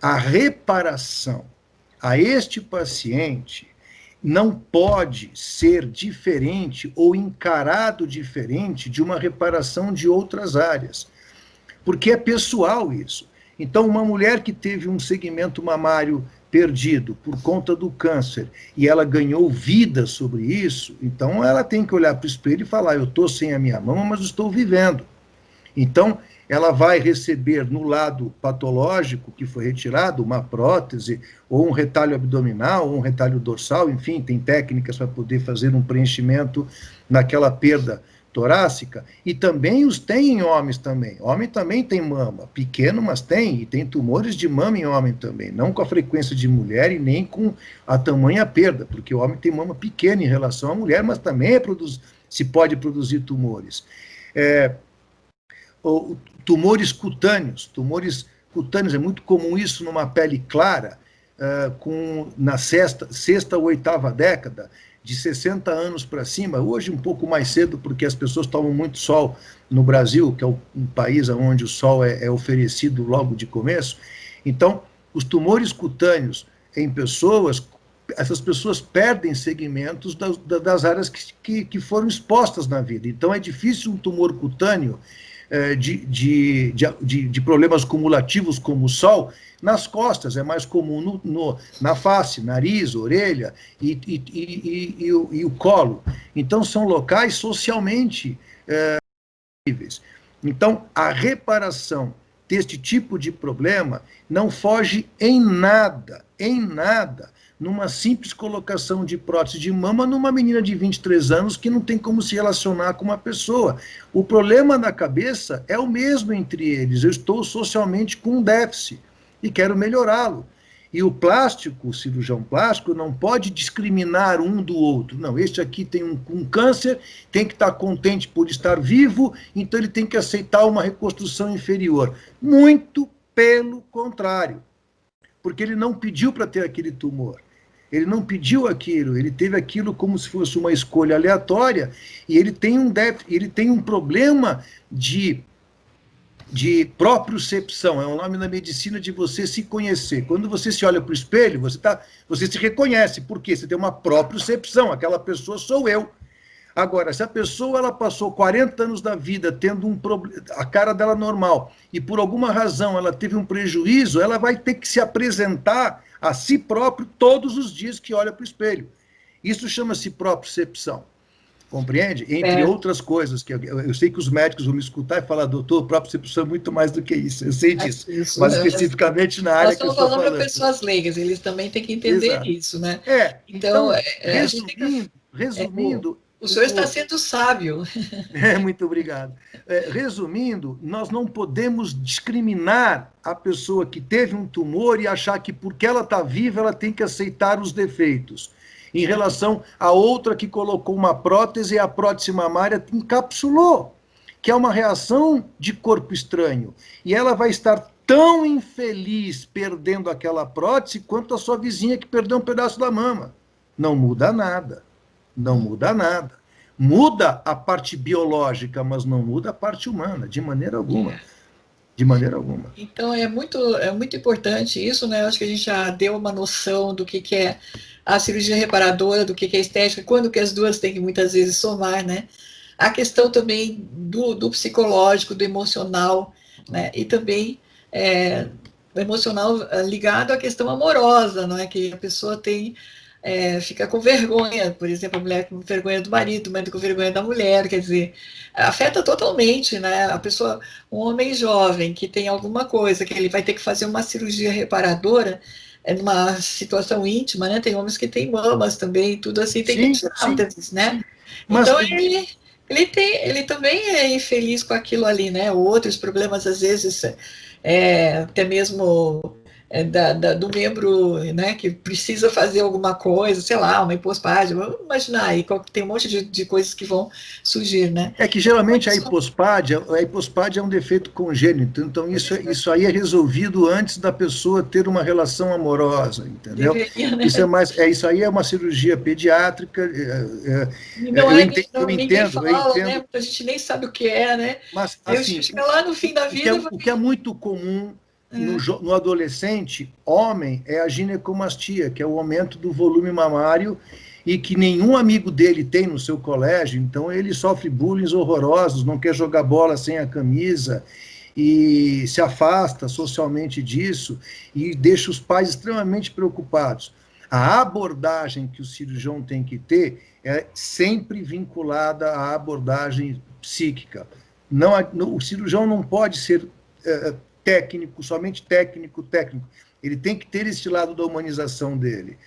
a reparação a este paciente não pode ser diferente ou encarado diferente de uma reparação de outras áreas, porque é pessoal isso. Então, uma mulher que teve um segmento mamário perdido por conta do câncer e ela ganhou vida sobre isso, então ela tem que olhar para o espelho e falar, eu estou sem a minha mama, mas estou vivendo. Então, ela vai receber no lado patológico que foi retirado uma prótese, ou um retalho abdominal, ou um retalho dorsal, enfim, tem técnicas para poder fazer um preenchimento naquela perda torácica, e também os tem em homens também. Homem também tem mama, pequeno, mas tem, e tem tumores de mama em homem também, não com a frequência de mulher e nem com a tamanha perda, porque o homem tem mama pequena em relação à mulher, mas também se pode produzir tumores. Tumores cutâneos, é muito comum isso numa pele clara, na sexta ou oitava década, de 60 anos para cima, hoje um pouco mais cedo, porque as pessoas tomam muito sol no Brasil, que é um país onde o sol é oferecido logo de começo. Então, os tumores cutâneos em pessoas essas pessoas perdem segmentos das áreas que foram expostas na vida. Então, é difícil um tumor cutâneo de problemas cumulativos como o sol nas costas, é mais comum na face, nariz, orelha e o colo. Então, são locais socialmente níveis. Então, a reparação deste tipo de problema não foge em nada, numa simples colocação de prótese de mama numa menina de 23 anos que não tem como se relacionar com uma pessoa. O problema da cabeça é o mesmo entre eles. Eu estou socialmente com um déficit e quero melhorá-lo. E o plástico, o cirurgião plástico, não pode discriminar um do outro. Não, este aqui tem um câncer, tem que estar contente por estar vivo, então ele tem que aceitar uma reconstrução inferior. Muito pelo contrário. Porque ele não pediu para ter aquele tumor. Ele não pediu aquilo, ele teve aquilo como se fosse uma escolha aleatória, e ele tem um déficit, ele tem um problema de propriocepção, é um nome na medicina de você se conhecer. Quando você se olha para o espelho, você se reconhece. Por quê? Você tem uma propriocepção, aquela pessoa sou eu. Agora, se a pessoa ela passou 40 anos da vida tendo um problema, a cara dela normal, e por alguma razão ela teve um prejuízo, ela vai ter que se apresentar a si próprio todos os dias que olha para o espelho. Isso chama-se propriocepção. Compreende? Entre outras coisas, que eu sei que os médicos vão me escutar e falar, doutor, propriocepção é muito mais do que isso, eu sei disso, mas especificamente na área que eu estou falando. Nós estamos falando para pessoas leigas, eles também têm que entender Exato. Isso, né? Então resumindo... O senhor está sendo sábio. Muito obrigado. Resumindo, nós não podemos discriminar a pessoa que teve um tumor e achar que porque ela está viva, ela tem que aceitar os defeitos. Em relação a outra que colocou uma prótese e a prótese mamária encapsulou, que é uma reação de corpo estranho. E ela vai estar tão infeliz perdendo aquela prótese quanto a sua vizinha que perdeu um pedaço da mama. Não muda nada. Não muda nada. Muda a parte biológica, mas não muda a parte humana, de maneira alguma. De maneira alguma. Então, é muito importante isso, né? Eu acho que a gente já deu uma noção do que é a cirurgia reparadora, do que é estética, quando que as duas têm que muitas vezes somar, né? A questão também do psicológico, do emocional, né? E também o emocional ligado à questão amorosa, não é? Que a pessoa tem... fica com vergonha, por exemplo, a mulher com vergonha do marido, o marido com vergonha da mulher, quer dizer, afeta totalmente, né? A pessoa, um homem jovem que tem alguma coisa, que ele vai ter que fazer uma cirurgia reparadora, numa situação íntima, né? Tem homens que têm mamas também, tudo assim, tem que tirar muitas vezes, né? Mas, então ele também é infeliz com aquilo ali, né? Outros problemas, às vezes, até mesmo... do membro, né, que precisa fazer alguma coisa, sei lá, uma hipospádia, vamos imaginar aí, tem um monte de coisas que vão surgir, né? É que geralmente a hipospádia é um defeito congênito, então isso aí é resolvido antes da pessoa ter uma relação amorosa, entendeu? Deveria, né? Isso aí é uma cirurgia pediátrica. Ninguém fala, né? A gente nem sabe o que é, né? Mas, assim, chega lá no fim da vida... O que é muito comum no adolescente, homem, é a ginecomastia, que é o aumento do volume mamário e que nenhum amigo dele tem no seu colégio, então ele sofre bullying horrorosos, não quer jogar bola sem a camisa e se afasta socialmente disso e deixa os pais extremamente preocupados. A abordagem que o cirurgião tem que ter é sempre vinculada à abordagem psíquica. O cirurgião não pode ser... técnico, somente técnico. Ele tem que ter esse lado da humanização dele.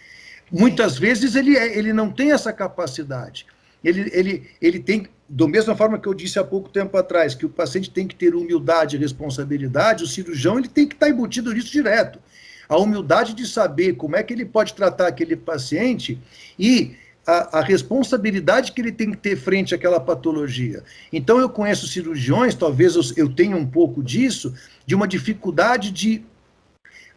Muitas vezes ele não tem essa capacidade. Ele tem, da mesma forma que eu disse há pouco tempo atrás, que o paciente tem que ter humildade e responsabilidade, o cirurgião ele tem que estar embutido nisso direto. A humildade de saber como é que ele pode tratar aquele paciente e a responsabilidade que ele tem que ter frente àquela patologia. Então, eu conheço cirurgiões, talvez eu tenha um pouco disso, de uma dificuldade de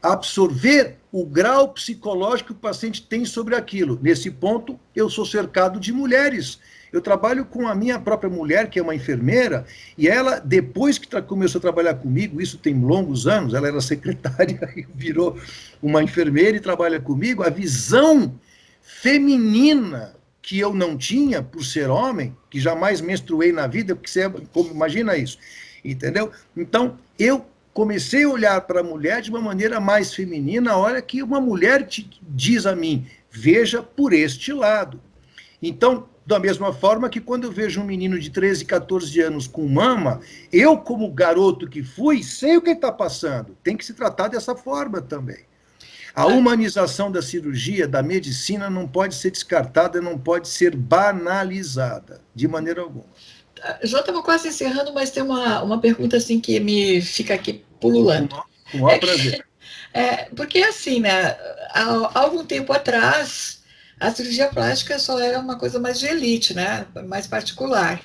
absorver o grau psicológico que o paciente tem sobre aquilo. Nesse ponto, eu sou cercado de mulheres. Eu trabalho com a minha própria mulher, que é uma enfermeira, e ela, depois que começou a trabalhar comigo, isso tem longos anos, ela era secretária e virou uma enfermeira e trabalha comigo, a visão feminina que eu não tinha por ser homem, que jamais menstruei na vida, porque você imagina isso, entendeu? Então, eu comecei a olhar para a mulher de uma maneira mais feminina, a hora que uma mulher te diz a mim, veja por este lado. Então, da mesma forma que quando eu vejo um menino de 13, 14 anos com mama, eu, como garoto que fui, sei o que está passando. Tem que se tratar dessa forma também. A humanização da cirurgia, da medicina, não pode ser descartada, não pode ser banalizada, de maneira alguma. Já estava quase encerrando, mas tem uma pergunta assim que me fica aqui pululando. Com o maior prazer. Porque assim, né, há algum tempo atrás, a cirurgia plástica só era uma coisa mais de elite, né, mais particular.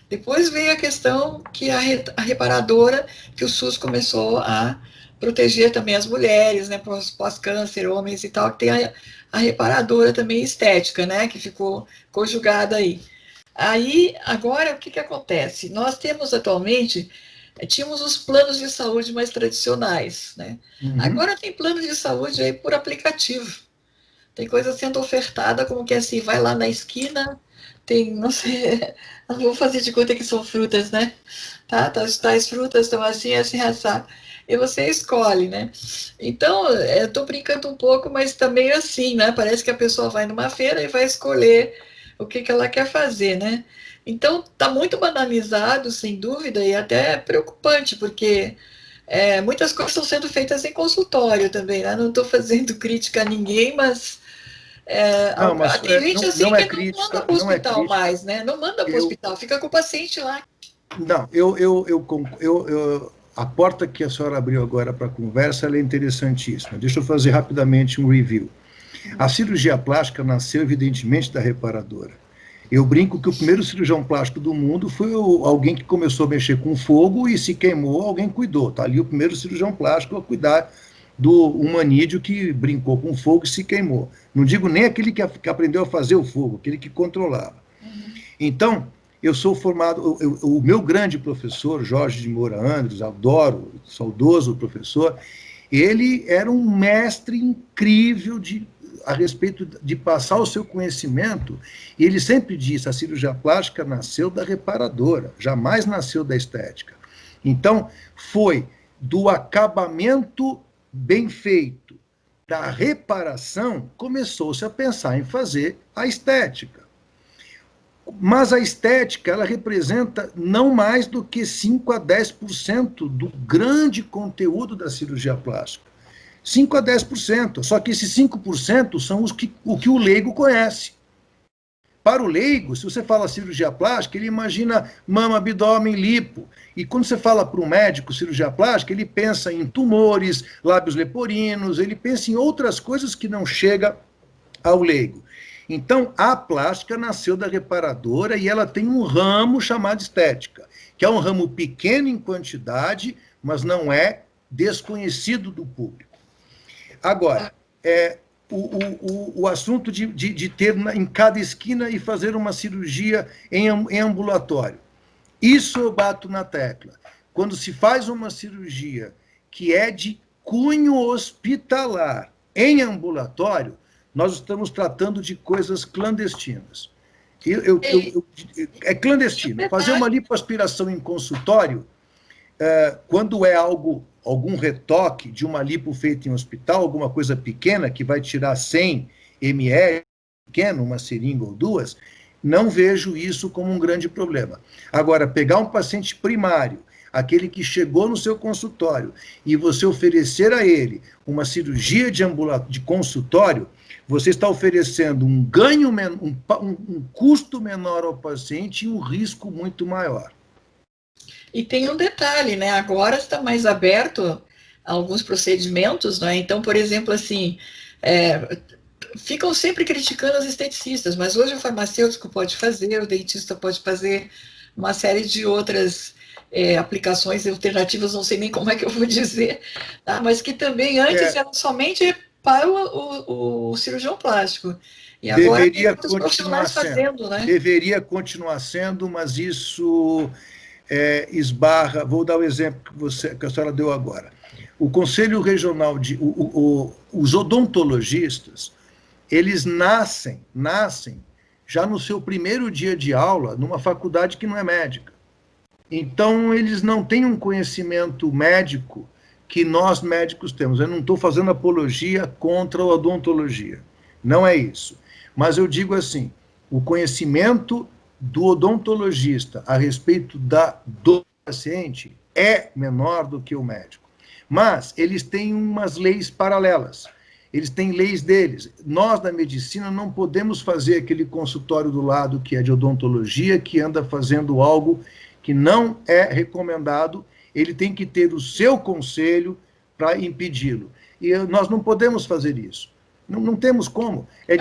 Depois veio a questão que a reparadora, que o SUS começou a proteger também as mulheres, né, pós-câncer, homens e tal, que tem a reparadora também estética, né, que ficou conjugada aí. Aí, agora, o que acontece? Nós temos atualmente, tínhamos os planos de saúde mais tradicionais, né? Uhum. Agora tem plano de saúde aí por aplicativo. Tem coisa sendo ofertada como que assim, vai lá na esquina, tem, não sei, não vou fazer de conta que são frutas, né? Tá, tais frutas estão assim, assim, assado. E você escolhe, né? Então, eu tô brincando um pouco, mas também assim, né? Parece que a pessoa vai numa feira e vai escolher o que ela quer fazer, né? Então, está muito banalizado, sem dúvida, e até preocupante, porque muitas coisas estão sendo feitas em consultório também, né? Não estou fazendo crítica a ninguém, mas, tem gente assim não que é não manda crítica, para o não é hospital crítica. mais, né? Não manda para o hospital, fica com o paciente lá. Não, a porta que a senhora abriu agora para a conversa ela é interessantíssima. Deixa eu fazer rapidamente um review. A cirurgia plástica nasceu, evidentemente, da reparadora. Eu brinco que o primeiro cirurgião plástico do mundo foi alguém que começou a mexer com fogo e se queimou, alguém cuidou. Está ali o primeiro cirurgião plástico a cuidar do humanídeo que brincou com fogo e se queimou. Não digo nem aquele que aprendeu a fazer o fogo, aquele que controlava. Uhum. Então, eu sou formado, o meu grande professor, Jorge de Moura Andres, adoro, saudoso professor, ele era um mestre incrível a respeito de passar o seu conhecimento, e ele sempre disse, a cirurgia plástica nasceu da reparadora, jamais nasceu da estética. Então, foi do acabamento bem feito, da reparação, começou-se a pensar em fazer a estética. Mas a estética, ela representa não mais do que 5 a 10% do grande conteúdo da cirurgia plástica. 5 a 10%, só que esses 5% são o que o leigo conhece. Para o leigo, se você fala cirurgia plástica, ele imagina mama, abdômen, lipo. E quando você fala para um médico cirurgia plástica, ele pensa em tumores, lábios leporinos, ele pensa em outras coisas que não chega ao leigo. Então, a plástica nasceu da reparadora e ela tem um ramo chamado estética, que é um ramo pequeno em quantidade, mas não é desconhecido do público. Agora, o assunto de ter em cada esquina e fazer uma cirurgia em ambulatório. Isso eu bato na tecla. Quando se faz uma cirurgia que é de cunho hospitalar em ambulatório, nós estamos tratando de coisas clandestinas. É clandestino. Fazer uma lipoaspiração em consultório, quando é algum retoque de uma lipo feita em hospital, alguma coisa pequena, que vai tirar 100 ml, pequeno, uma seringa ou duas, não vejo isso como um grande problema. Agora, pegar um paciente primário, aquele que chegou no seu consultório, e você oferecer a ele uma cirurgia de consultório, você está oferecendo um ganho, um custo menor ao paciente e um risco muito maior. E tem um detalhe, né? Agora está mais aberto a alguns procedimentos, né? Então, por exemplo, assim, ficam sempre criticando os esteticistas, mas hoje o farmacêutico pode fazer, o dentista pode fazer, uma série de outras aplicações alternativas, não sei nem como é que eu vou dizer, tá? Mas que também antes eram somente para o cirurgião plástico. E agora deveria tem muitos profissionais fazendo, né? Deveria continuar sendo, mas isso esbarra. Vou dar o exemplo que a senhora deu agora. O Conselho Regional os odontologistas, eles nascem já no seu primeiro dia de aula, numa faculdade que não é médica. Então, eles não têm um conhecimento médico que nós médicos temos. Eu não estou fazendo apologia contra a odontologia, não é isso. Mas eu digo assim, o conhecimento do odontologista a respeito do paciente é menor do que o médico. Mas eles têm umas leis paralelas. Eles têm leis deles. Nós, da medicina, não podemos fazer aquele consultório do lado que é de odontologia, que anda fazendo algo que não é recomendado. Ele tem que ter o seu conselho para impedi-lo. E nós não podemos fazer isso. Não temos como. É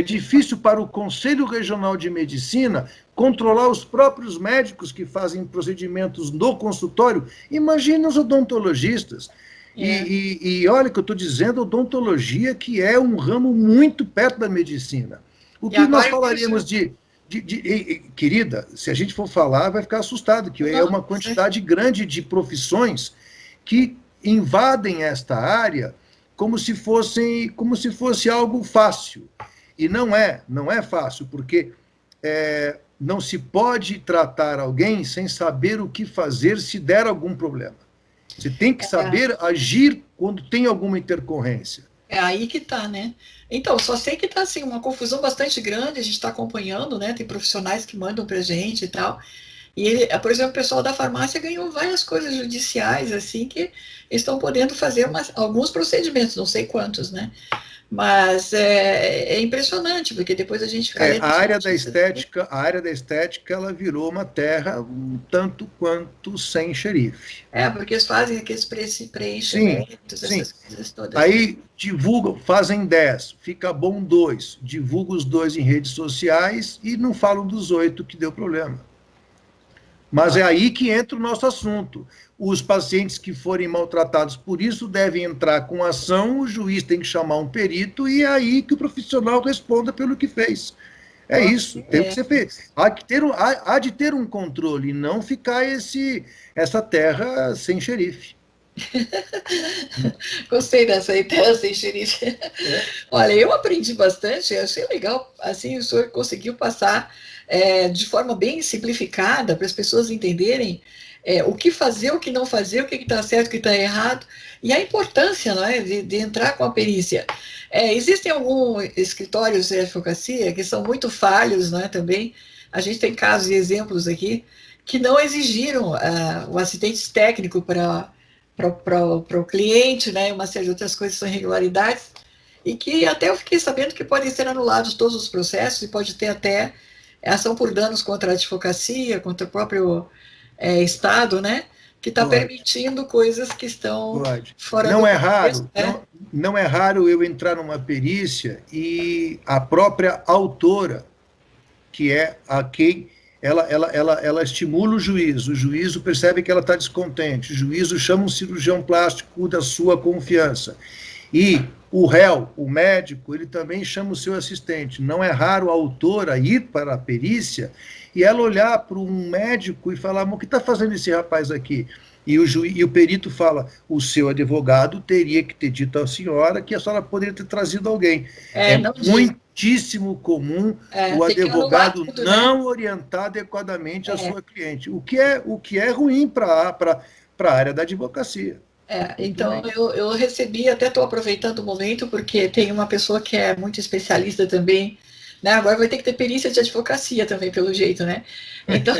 difícil para o Conselho Regional de Medicina controlar os próprios médicos que fazem procedimentos no consultório. Imagine os odontologistas. E olha que eu estou dizendo, odontologia, que é um ramo muito perto da medicina. O que nós falaríamos querida, se a gente for falar, vai ficar assustado, que é uma quantidade grande de profissões que invadem esta área como se fosse algo fácil. E não é fácil, porque não se pode tratar alguém sem saber o que fazer se der algum problema. Você tem que saber agir quando tem alguma intercorrência. É aí que está, né? Então, só sei que está assim, uma confusão bastante grande, a gente está acompanhando, né? Tem profissionais que mandam para a gente e tal. E, por exemplo, o pessoal da farmácia ganhou várias coisas judiciais, assim, que estão podendo fazer alguns procedimentos, não sei quantos, né? Mas é impressionante, porque depois a gente fica... A área da estética, ela virou uma terra um tanto quanto sem xerife. Porque eles fazem aqueles preenchimentos, essas coisas todas. Aí divulgam, fazem 10, fica bom 2, divulgam os 2 em redes sociais e não falam dos 8 que deu problema. Mas é aí que entra o nosso assunto. Os pacientes que forem maltratados por isso devem entrar com ação, o juiz tem que chamar um perito e é aí que o profissional responda pelo que fez. É isso, tem que ser feito. Há de ter um controle, não ficar essa terra sem xerife. Gostei dessa aí, terra sem xerife. Olha, eu aprendi bastante, achei legal, assim, o senhor conseguiu passar de forma bem simplificada para as pessoas entenderem o que fazer, o que não fazer, o que está certo, o que está errado, e a importância, não é, de entrar com a perícia. Existem alguns escritórios de advocacia que são muito falhos, não é, também. A gente tem casos e exemplos aqui que não exigiram o assistente técnico para o cliente, né, uma série de outras coisas são irregularidades, e que até eu fiquei sabendo que podem ser anulados todos os processos, e pode ter até ação por danos contra a advocacia, contra o próprio Estado, né, que está permitindo coisas que estão fora do contexto. Não é raro eu entrar numa perícia e a própria autora, que é a quem ela estimula o juízo percebe que ela está descontente, o juízo chama um cirurgião plástico da sua confiança, e o réu, o médico, ele também chama o seu assistente. Não é raro a autora ir para a perícia e ela olhar para um médico e falar, mas o que está fazendo esse rapaz aqui? E o perito fala, o seu advogado teria que ter dito à senhora que a senhora poderia ter trazido alguém. Muitíssimo comum o advogado não orientar adequadamente a sua cliente, o que é ruim para a área da advocacia. Então eu recebi, até estou aproveitando o momento, porque tem uma pessoa que é muito especialista também, né? Agora vai ter que ter perícia de advocacia também, pelo jeito, né? Então,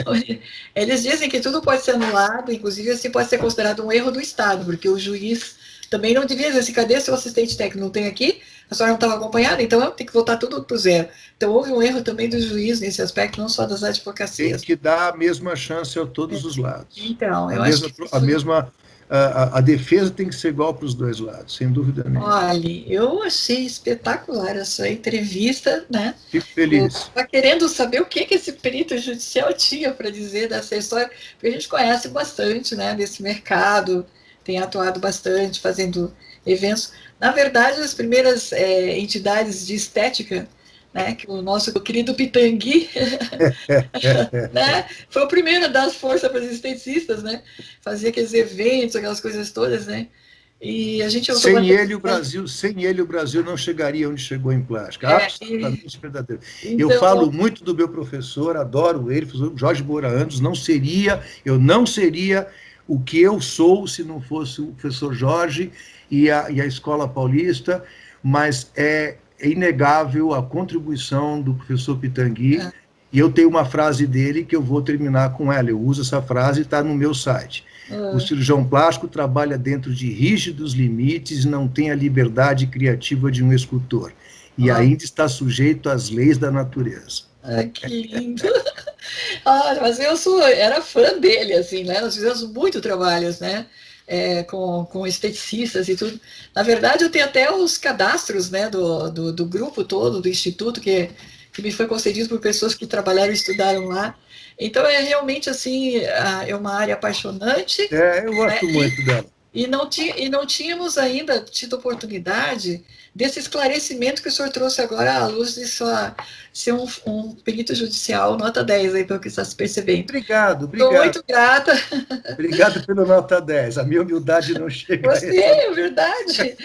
eles dizem que tudo pode ser anulado, inclusive assim pode ser considerado um erro do Estado, porque o juiz também não devia dizer assim, cadê seu assistente técnico? Não tem aqui? A senhora não estava acompanhada? Então tem que voltar tudo para o zero. Então houve um erro também do juiz nesse aspecto, não só das advocacias. Tem que dar a mesma chance a todos os lados. Então, a defesa tem que ser igual para os dois lados, sem dúvida nenhuma. Olha, eu achei espetacular essa entrevista, né? Fico feliz. Estava querendo saber o que esse perito judicial tinha para dizer dessa história, porque a gente conhece bastante, né, desse mercado, tem atuado bastante, fazendo eventos. Na verdade, as primeiras entidades de estética, né, que o nosso querido Pitangui né, foi o primeiro a dar força para os esteticistas, né, fazia aqueles eventos, aquelas coisas todas, né, E a gente sem ele o Brasil não chegaria onde chegou em plástica. Absolutamente verdadeiro. Então, eu falo muito do meu professor, adoro ele, professor Jorge Moura Andos, eu não seria o que eu sou se não fosse o professor Jorge e a Escola Paulista, mas é inegável a contribuição do professor Pitangui, e eu tenho uma frase dele que eu vou terminar com ela, eu uso essa frase e está no meu site. O cirurgião plástico trabalha dentro de rígidos limites e não tem a liberdade criativa de um escultor. E ainda está sujeito às leis da natureza. Que lindo! Mas era fã dele, assim, né? Nós fizemos muito trabalhos, né? Com esteticistas e tudo. Na verdade, eu tenho até os cadastros, né, do grupo todo, do instituto, que me foi concedido por pessoas que trabalharam e estudaram lá. Então, é realmente, assim, é uma área apaixonante. Eu gosto muito dela. E não tínhamos ainda tido oportunidade desse esclarecimento que o senhor trouxe agora à luz de ser um perito judicial nota 10, aí, pelo que está se percebendo. Obrigado. Estou muito grata. Obrigado pelo nota 10. A minha humildade não chega a isso. É verdade.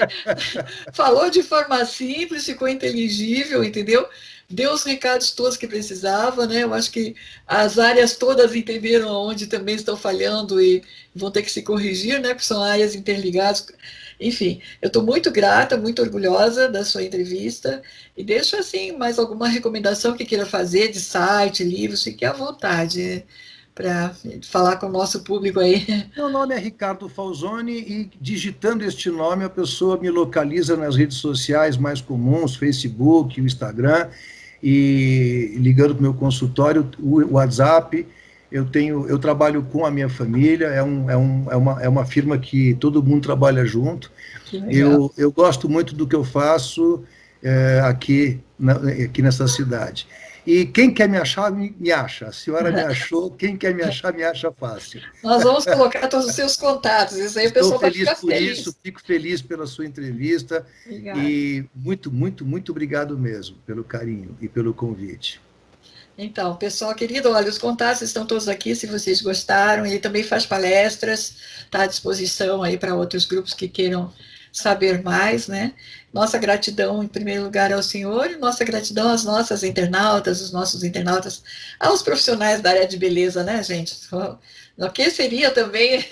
Falou de forma simples, ficou inteligível, entendeu? Deu os recados todos que precisava, né? Eu acho que as áreas todas entenderam onde também estão falhando e vão ter que se corrigir, né? Porque são áreas interligadas. Enfim, eu estou muito grata, muito orgulhosa da sua entrevista e deixo, assim, mais alguma recomendação que queira fazer de site, livros, fique à vontade para falar com o nosso público aí. Meu nome é Ricardo Falzoni e digitando este nome a pessoa me localiza nas redes sociais mais comuns, Facebook, o Instagram, e ligando para o meu consultório, o WhatsApp. Eu trabalho com a minha família, é uma firma que todo mundo trabalha junto. Eu gosto muito do que eu faço aqui nessa cidade. E quem quer me achar, me acha. A senhora me achou, quem quer me achar, me acha fácil. Nós vamos colocar todos os seus contatos, isso aí o pessoal vai ficar feliz. Isso, fico feliz pela sua entrevista. Obrigada. E muito, muito, muito obrigado mesmo pelo carinho e pelo convite. Então, pessoal querido, olha, os contatos estão todos aqui, se vocês gostaram. Ele também faz palestras, está à disposição aí para outros grupos que queiram saber mais, né? Nossa gratidão, em primeiro lugar, ao senhor, e nossa gratidão às nossas internautas, os nossos internautas, aos profissionais da área de beleza, né, gente? O que seria também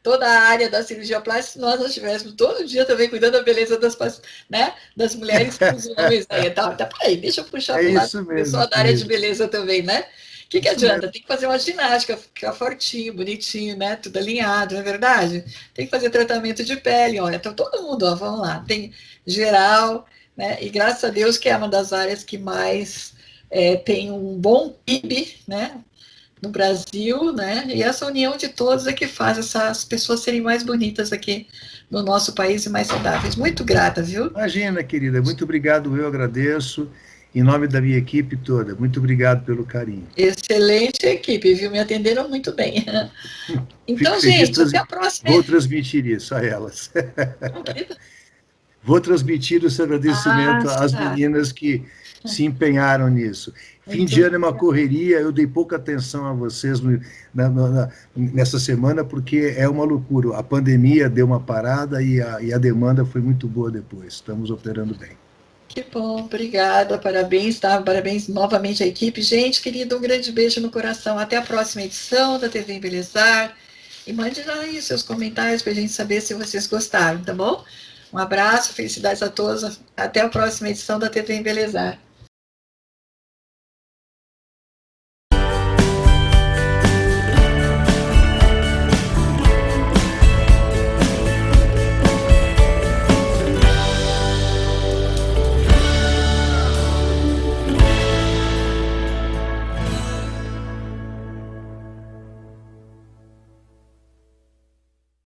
toda a área da cirurgia plástica se nós não estivéssemos todo dia também cuidando da beleza das mulheres e dos homens aí. Tá aí, deixa eu puxar para o lado do pessoal da área de beleza também, né? O que adianta? Tem que fazer uma ginástica, ficar fortinho, bonitinho, né? Tudo alinhado, não é verdade? Tem que fazer tratamento de pele, olha, então todo mundo, ó, vamos lá, tem geral, né? E graças a Deus que é uma das áreas que mais tem um bom PIB, né? No Brasil, né? E essa união de todos é que faz essas pessoas serem mais bonitas aqui no nosso país e mais saudáveis. Muito grata, viu? Imagina, querida, muito obrigado, eu agradeço. Em nome da minha equipe toda, muito obrigado pelo carinho. Excelente equipe, viu? Me atenderam muito bem. Então, gente, até a próxima. Vou transmitir isso a elas. Vou transmitir esse agradecimento às meninas que se empenharam nisso. Fim de ano é uma correria, eu dei pouca atenção a vocês nessa semana, porque é uma loucura. A pandemia deu uma parada e a demanda foi muito boa depois. Estamos operando bem. Que bom, obrigada, parabéns, tá? Parabéns novamente à equipe. Gente, querido, um grande beijo no coração. Até a próxima edição da TV Embelezar. E mande aí seus comentários para a gente saber se vocês gostaram, tá bom? Um abraço, felicidades a todos. Até a próxima edição da TV Embelezar.